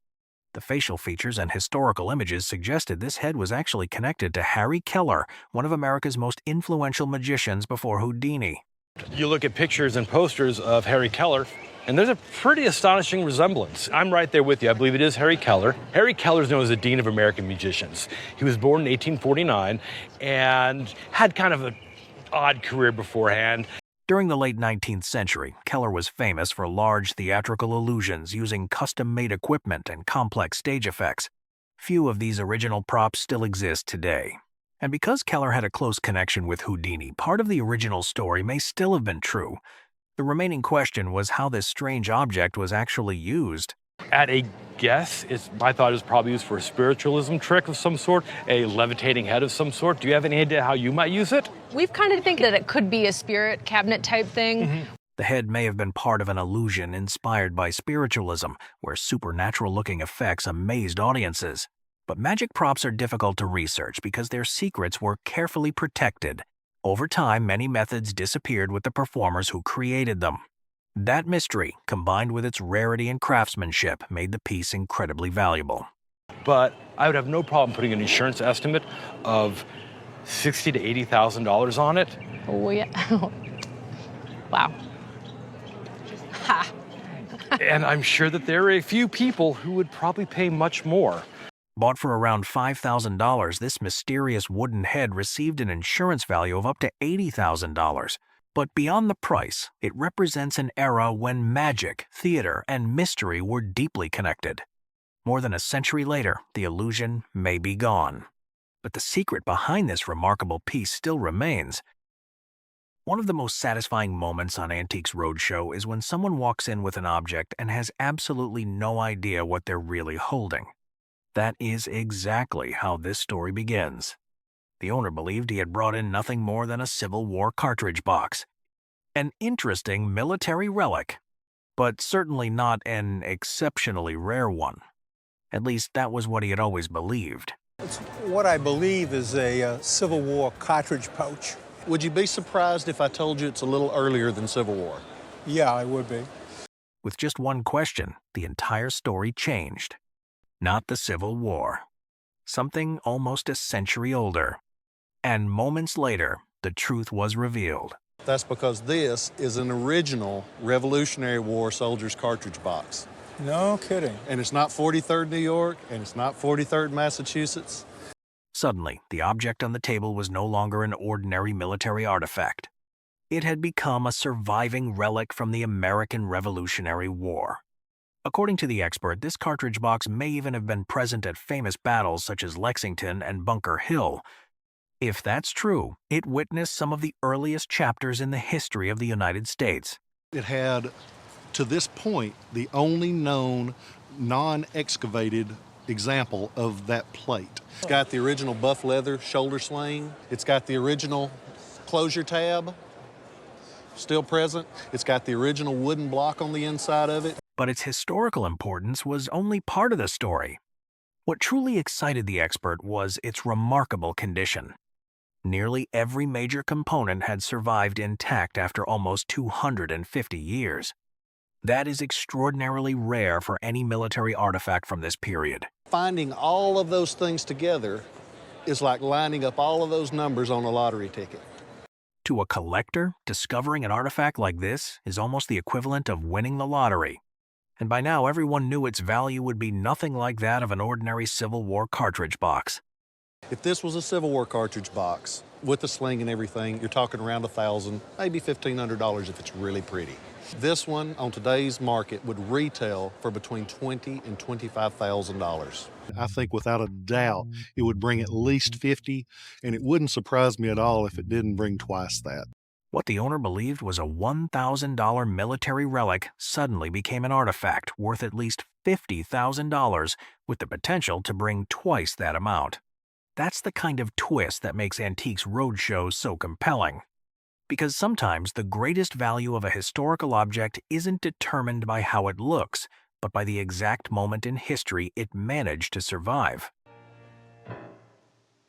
The facial features and historical images suggested this head was actually connected to Harry KELLAR, one of America's most influential magicians before Houdini. You look at pictures and posters of Harry KELLAR, and there's a pretty astonishing resemblance. I'm right there with you. I believe it is Harry KELLAR. Harry KELLAR is known as the Dean of American Magicians. He was born in 1849 and had kind of an odd career beforehand. During the late 19th century, KELLAR was famous for large theatrical illusions using custom-made equipment and complex stage effects. Few of these original props still exist today. And because KELLAR had a close connection with Houdini, part of the original story may still have been true. The remaining question was how this strange object was actually used. At a guess, my thought is probably used for a spiritualism trick of some sort, a levitating head of some sort. Do you have any idea how you might use it? We've kind of think that it could be a spirit cabinet type thing. The head may have been part of an illusion inspired by spiritualism, where supernatural-looking effects amazed audiences. But magic props are difficult to research because their secrets were carefully protected. Over time, many methods disappeared with the performers who created them. That mystery, combined with its rarity and craftsmanship, made the piece incredibly valuable. But I would have no problem putting an insurance estimate of $60,000 to $80,000 on it. Oh, yeah. Wow. Ha. And I'm sure that there are a few people who would probably pay much more. Bought for around $5,000, this mysterious wooden head received an insurance value of up to $80,000. But beyond the price, it represents an era when magic, theater, and mystery were deeply connected. More than a century later, the illusion may be gone. But the secret behind this remarkable piece still remains. One of the most satisfying moments on Antiques Roadshow is when someone walks in with an object and has absolutely no idea what they're really holding. That is exactly how this story begins. The owner believed he had brought in nothing more than a Civil War cartridge box. An interesting military relic, but certainly not an exceptionally rare one. At least that was what he had always believed. What I believe is a Civil War cartridge pouch. Would you be surprised if I told you it's a little earlier than Civil War? Yeah, I would be. With just one question, the entire story changed. Not the Civil War. Something almost a century older. And moments later, the truth was revealed. That's because this is an original Revolutionary War soldier's cartridge box. No kidding. And it's not 43rd New York, and it's not 43rd Massachusetts. Suddenly, the object on the table was no longer an ordinary military artifact. It had become a surviving relic from the American Revolutionary War. According to the expert, this cartridge box may even have been present at famous battles such as Lexington and Bunker Hill. If that's true, it witnessed some of the earliest chapters in the history of the United States. It had, to this point, the only known non-excavated example of that plate. It's got the original buff leather shoulder sling. It's got the original closure tab, still present. It's got the original wooden block on the inside of it. But its historical importance was only part of the story. What truly excited the expert was its remarkable condition. Nearly every major component had survived intact after almost 250 years. That is extraordinarily rare for any military artifact from this period. Finding all of those things together is like lining up all of those numbers on a lottery ticket. To a collector, discovering an artifact like this is almost the equivalent of winning the lottery. And by now, everyone knew its value would be nothing like that of an ordinary Civil War cartridge box. If this was a Civil War cartridge box, with the sling and everything, you're talking around $1,000, maybe $1,500 if it's really pretty. This one, on today's market, would retail for between $20,000 and $25,000. I think without a doubt, it would bring at least 50, and it wouldn't surprise me at all if it didn't bring twice that. What the owner believed was a $1,000 military relic suddenly became an artifact worth at least $50,000 with the potential to bring twice that amount. That's the kind of twist that makes Antiques Roadshow so compelling. Because sometimes the greatest value of a historical object isn't determined by how it looks, but by the exact moment in history it managed to survive.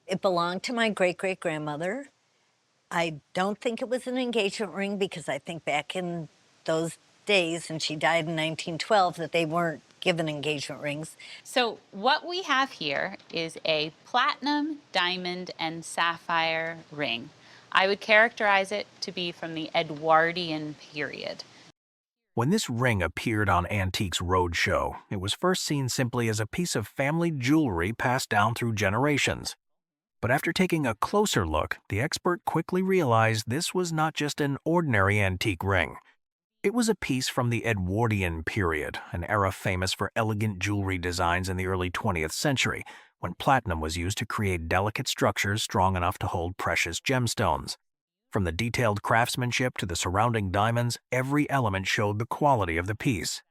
It belonged to my great-great-grandmother. I don't think it was an engagement ring because I think back in those days, and she died in 1912, that they weren't given engagement rings. So what we have here is a platinum, diamond, and sapphire ring. I would characterize it to be from the Edwardian period. When this ring appeared on Antiques Roadshow, it was first seen simply as a piece of family jewelry passed down through generations. But after taking a closer look, the expert quickly realized this was not just an ordinary antique ring. It was a piece from the Edwardian period, an era famous for elegant jewelry designs in the early 20th century, when platinum was used to create delicate structures strong enough to hold precious gemstones. From the detailed craftsmanship to the surrounding diamonds, every element showed the quality of the piece.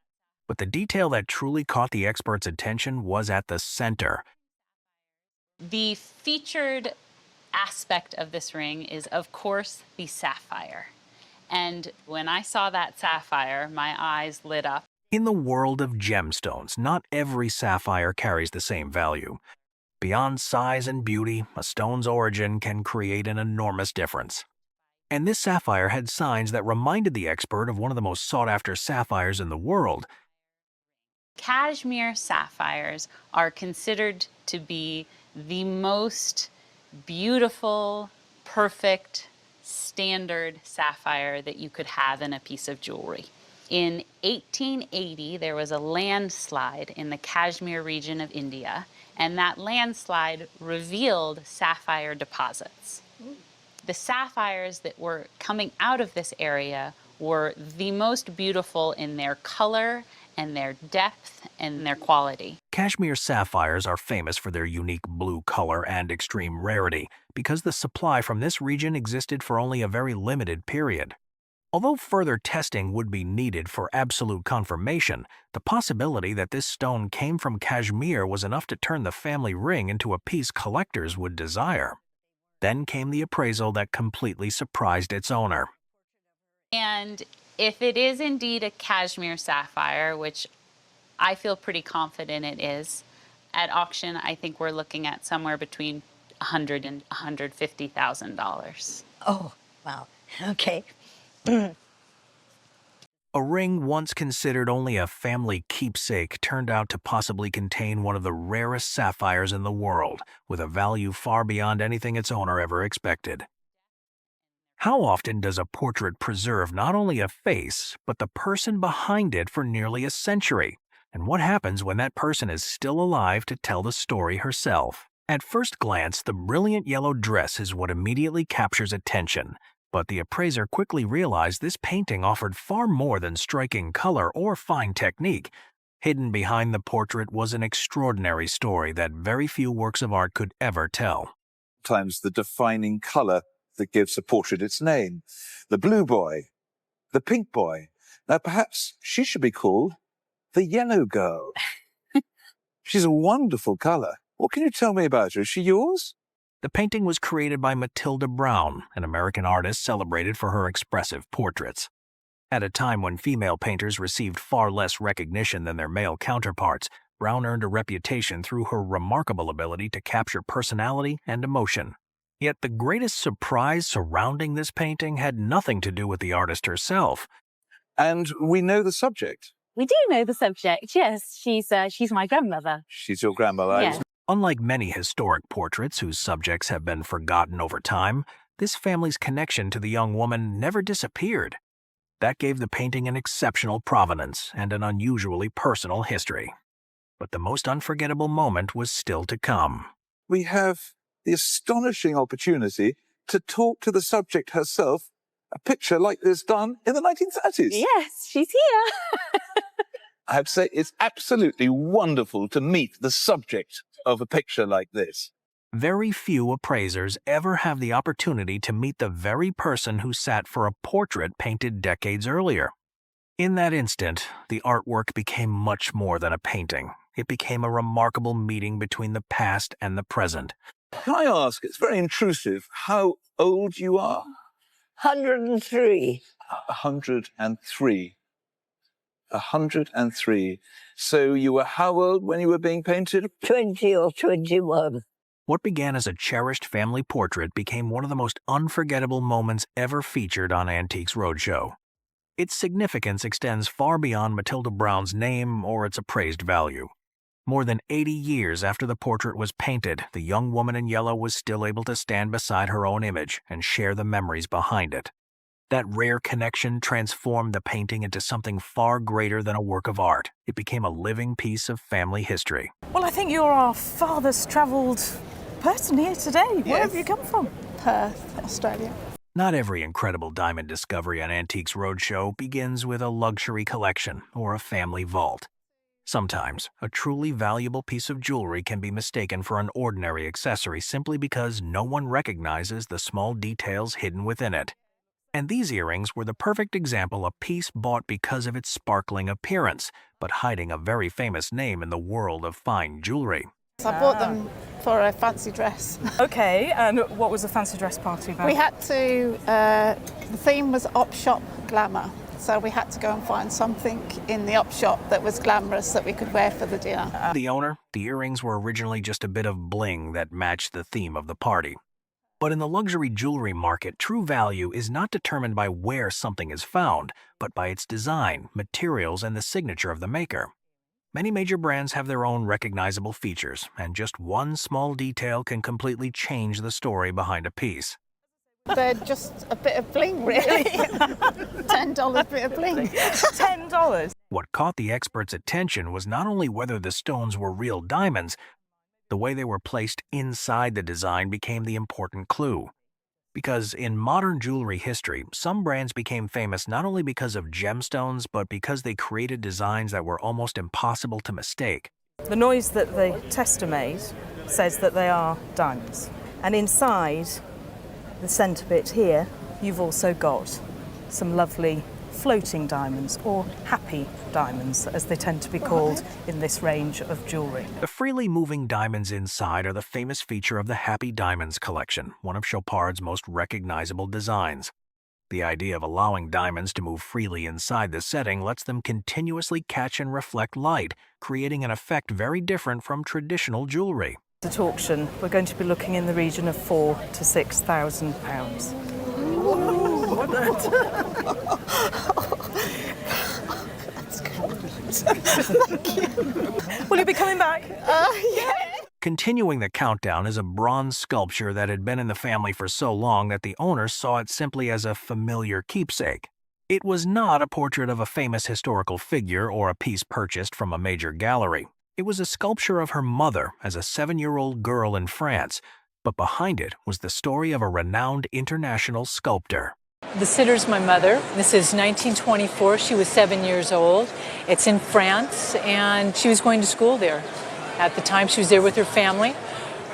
But the detail that truly caught the expert's attention was at the center. The featured aspect of this ring is, of course, the sapphire. And when I saw that sapphire, my eyes lit up. In the world of gemstones, not every sapphire carries the same value. Beyond size and beauty, a stone's origin can create an enormous difference. And this sapphire had signs that reminded the expert of one of the most sought-after sapphires in the world. Cashmere sapphires are considered to be the most beautiful, perfect, standard sapphire that you could have in a piece of jewelry. In 1880, there was a landslide in the Kashmir region of India, and that landslide revealed sapphire deposits. The sapphires that were coming out of this area were the most beautiful in their color and their depth and their quality. Cashmere sapphires are famous for their unique blue color and extreme rarity because the supply from this region existed for only a very limited period. Although further testing would be needed for absolute confirmation, the possibility that this stone came from Kashmir was enough to turn the family ring into a piece collectors would desire. Then came the appraisal that completely surprised its owner. And if it is indeed a cashmere sapphire, which I feel pretty confident it is, at auction I think we're looking at somewhere between $100,000 and $150,000. Oh, wow. Okay. A ring once considered only a family keepsake turned out to possibly contain one of the rarest sapphires in the world, with a value far beyond anything its owner ever expected. How often does a portrait preserve not only a face, but the person behind it for nearly a century? And what happens when that person is still alive to tell the story herself? At first glance, the brilliant yellow dress is what immediately captures attention. But the appraiser quickly realized this painting offered far more than striking color or fine technique. Hidden behind the portrait was an extraordinary story that very few works of art could ever tell. Sometimes the defining colour that gives a portrait its name. The blue boy, the pink boy. Now perhaps she should be called the yellow girl. She's a wonderful colour. What can you tell me about her? Is she yours? The painting was created by Matilda Brown, an American artist celebrated for her expressive portraits. At a time when female painters received far less recognition than their male counterparts, Brown earned a reputation through her remarkable ability to capture personality and emotion. Yet the greatest surprise surrounding this painting had nothing to do with the artist herself. And we know the subject. We do know the subject, yes. She's my grandmother. She's your grandmother. Yeah. Unlike many historic portraits whose subjects have been forgotten over time, this family's connection to the young woman never disappeared. That gave the painting an exceptional provenance and an unusually personal history. But the most unforgettable moment was still to come. We have the astonishing opportunity to talk to the subject herself, a picture like this done in the 1930s. Yes, she's here. I have to say, it's absolutely wonderful to meet the subject of a picture like this. Very few appraisers ever have the opportunity to meet the very person who sat for a portrait painted decades earlier. In that instant, the artwork became much more than a painting. It became a remarkable meeting between the past and the present. Can I ask, it's very intrusive, how old you are? 103. 103. 103. So you were how old when you were being painted? 20 or 21. What began as a cherished family portrait became one of the most unforgettable moments ever featured on Antiques Roadshow. Its significance extends far beyond Matilda Brown's name or its appraised value. More than 80 years after the portrait was painted, the young woman in yellow was still able to stand beside her own image and share the memories behind it. That rare connection transformed the painting into something far greater than a work of art. It became a living piece of family history. Well, I think you're our farthest travelled person here today. Where have you come from? Perth, Australia. Not every incredible diamond discovery on Antiques Roadshow begins with a luxury collection or a family vault. Sometimes, a truly valuable piece of jewelry can be mistaken for an ordinary accessory simply because no one recognizes the small details hidden within it. And these earrings were the perfect example, a piece bought because of its sparkling appearance, but hiding a very famous name in the world of fine jewelry. I bought them for a fancy dress. Okay, and what was the fancy dress party about? We had to, the theme was op shop glamour. So we had to go and find something in the op shop that was glamorous that we could wear for the dinner. The owner, the earrings were originally just a bit of bling that matched the theme of the party. But in the luxury jewelry market, true value is not determined by where something is found, but by its design, materials, and the signature of the maker. Many major brands have their own recognizable features, and just one small detail can completely change the story behind a piece. They're just a bit of bling, really. $10 bit of bling. $10? What caught the experts' attention was not only whether the stones were real diamonds, the way they were placed inside the design became the important clue. Because in modern jewelry history, some brands became famous not only because of gemstones, but because they created designs that were almost impossible to mistake. The noise that the tester made says that they are diamonds. And inside the centre bit here, you've also got some lovely floating diamonds, or happy diamonds, as they tend to be called in this range of jewellery. The freely moving diamonds inside are the famous feature of the Happy Diamonds collection, one of Chopard's most recognizable designs. The idea of allowing diamonds to move freely inside the setting lets them continuously catch and reflect light, creating an effect very different from traditional jewellery. At auction, we're going to be looking in the region of £4,000 to £6,000. Thank you. Will you be coming back? Yeah. Continuing the countdown is a bronze sculpture that had been in the family for so long that the owner saw it simply as a familiar keepsake. It was not a portrait of a famous historical figure or a piece purchased from a major gallery. It was a sculpture of her mother as a 7-year-old girl in France, but behind it was the story of a renowned international sculptor. The sitter's my mother. This is 1924. She was 7 years old. It's in France, and she was going to school there. At the time, she was there with her family.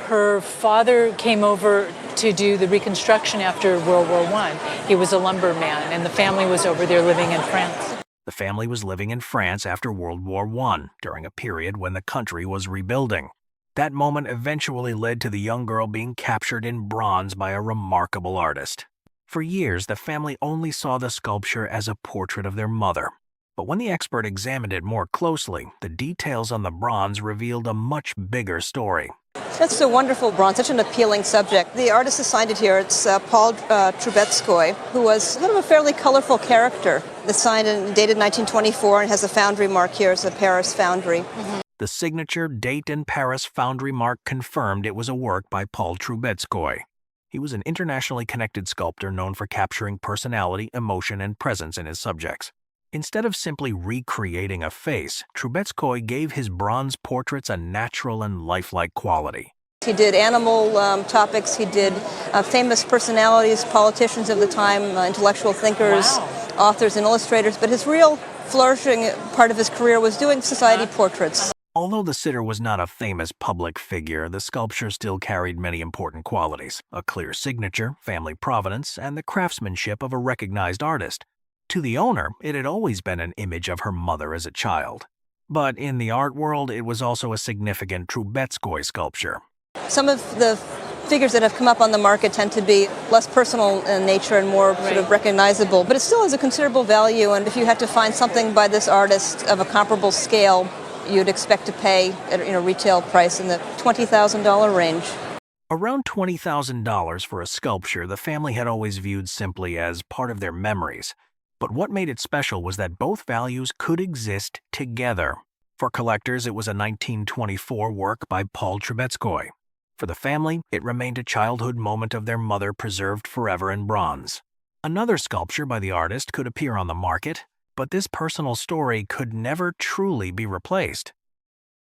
Her father came over to do the reconstruction after World War I. He was a lumberman, and the family was over there living in France. The family was living in France after World War I, during a period when the country was rebuilding. That moment eventually led to the young girl being captured in bronze by a remarkable artist. For years, the family only saw the sculpture as a portrait of their mother. But when the expert examined it more closely, the details on the bronze revealed a much bigger story. That's a wonderful bronze, such an appealing subject. The artist assigned it here, it's Paul Trubetskoy, who was sort of a fairly colorful character. It's signed and dated 1924 and has a foundry mark here. It's a Paris foundry. The signature, date, and Paris foundry mark confirmed it was a work by Paul Trubetskoy. He was an internationally connected sculptor known for capturing personality, emotion, and presence in his subjects. Instead of simply recreating a face, Trubetskoy gave his bronze portraits a natural and lifelike quality. He did animal topics, he did famous personalities, politicians of the time, intellectual thinkers, authors and illustrators, but his real flourishing part of his career was doing society portraits. Although the sitter was not a famous public figure, the sculpture still carried many important qualities: a clear signature, family provenance, and the craftsmanship of a recognized artist. To the owner, it had always been an image of her mother as a child. But in the art world, it was also a significant Trubetskoy sculpture. Some of the figures that have come up on the market tend to be less personal in nature and more sort of recognizable, but it still has a considerable value, and if you had to find something by this artist of a comparable scale, you'd expect to pay at a retail price in the $20,000 range. Around $20,000 for a sculpture the family had always viewed simply as part of their memories. But what made it special was that both values could exist together. For collectors, it was a 1924 work by Paul Trubetskoy. For the family, it remained a childhood moment of their mother preserved forever in bronze. Another sculpture by the artist could appear on the market, but this personal story could never truly be replaced.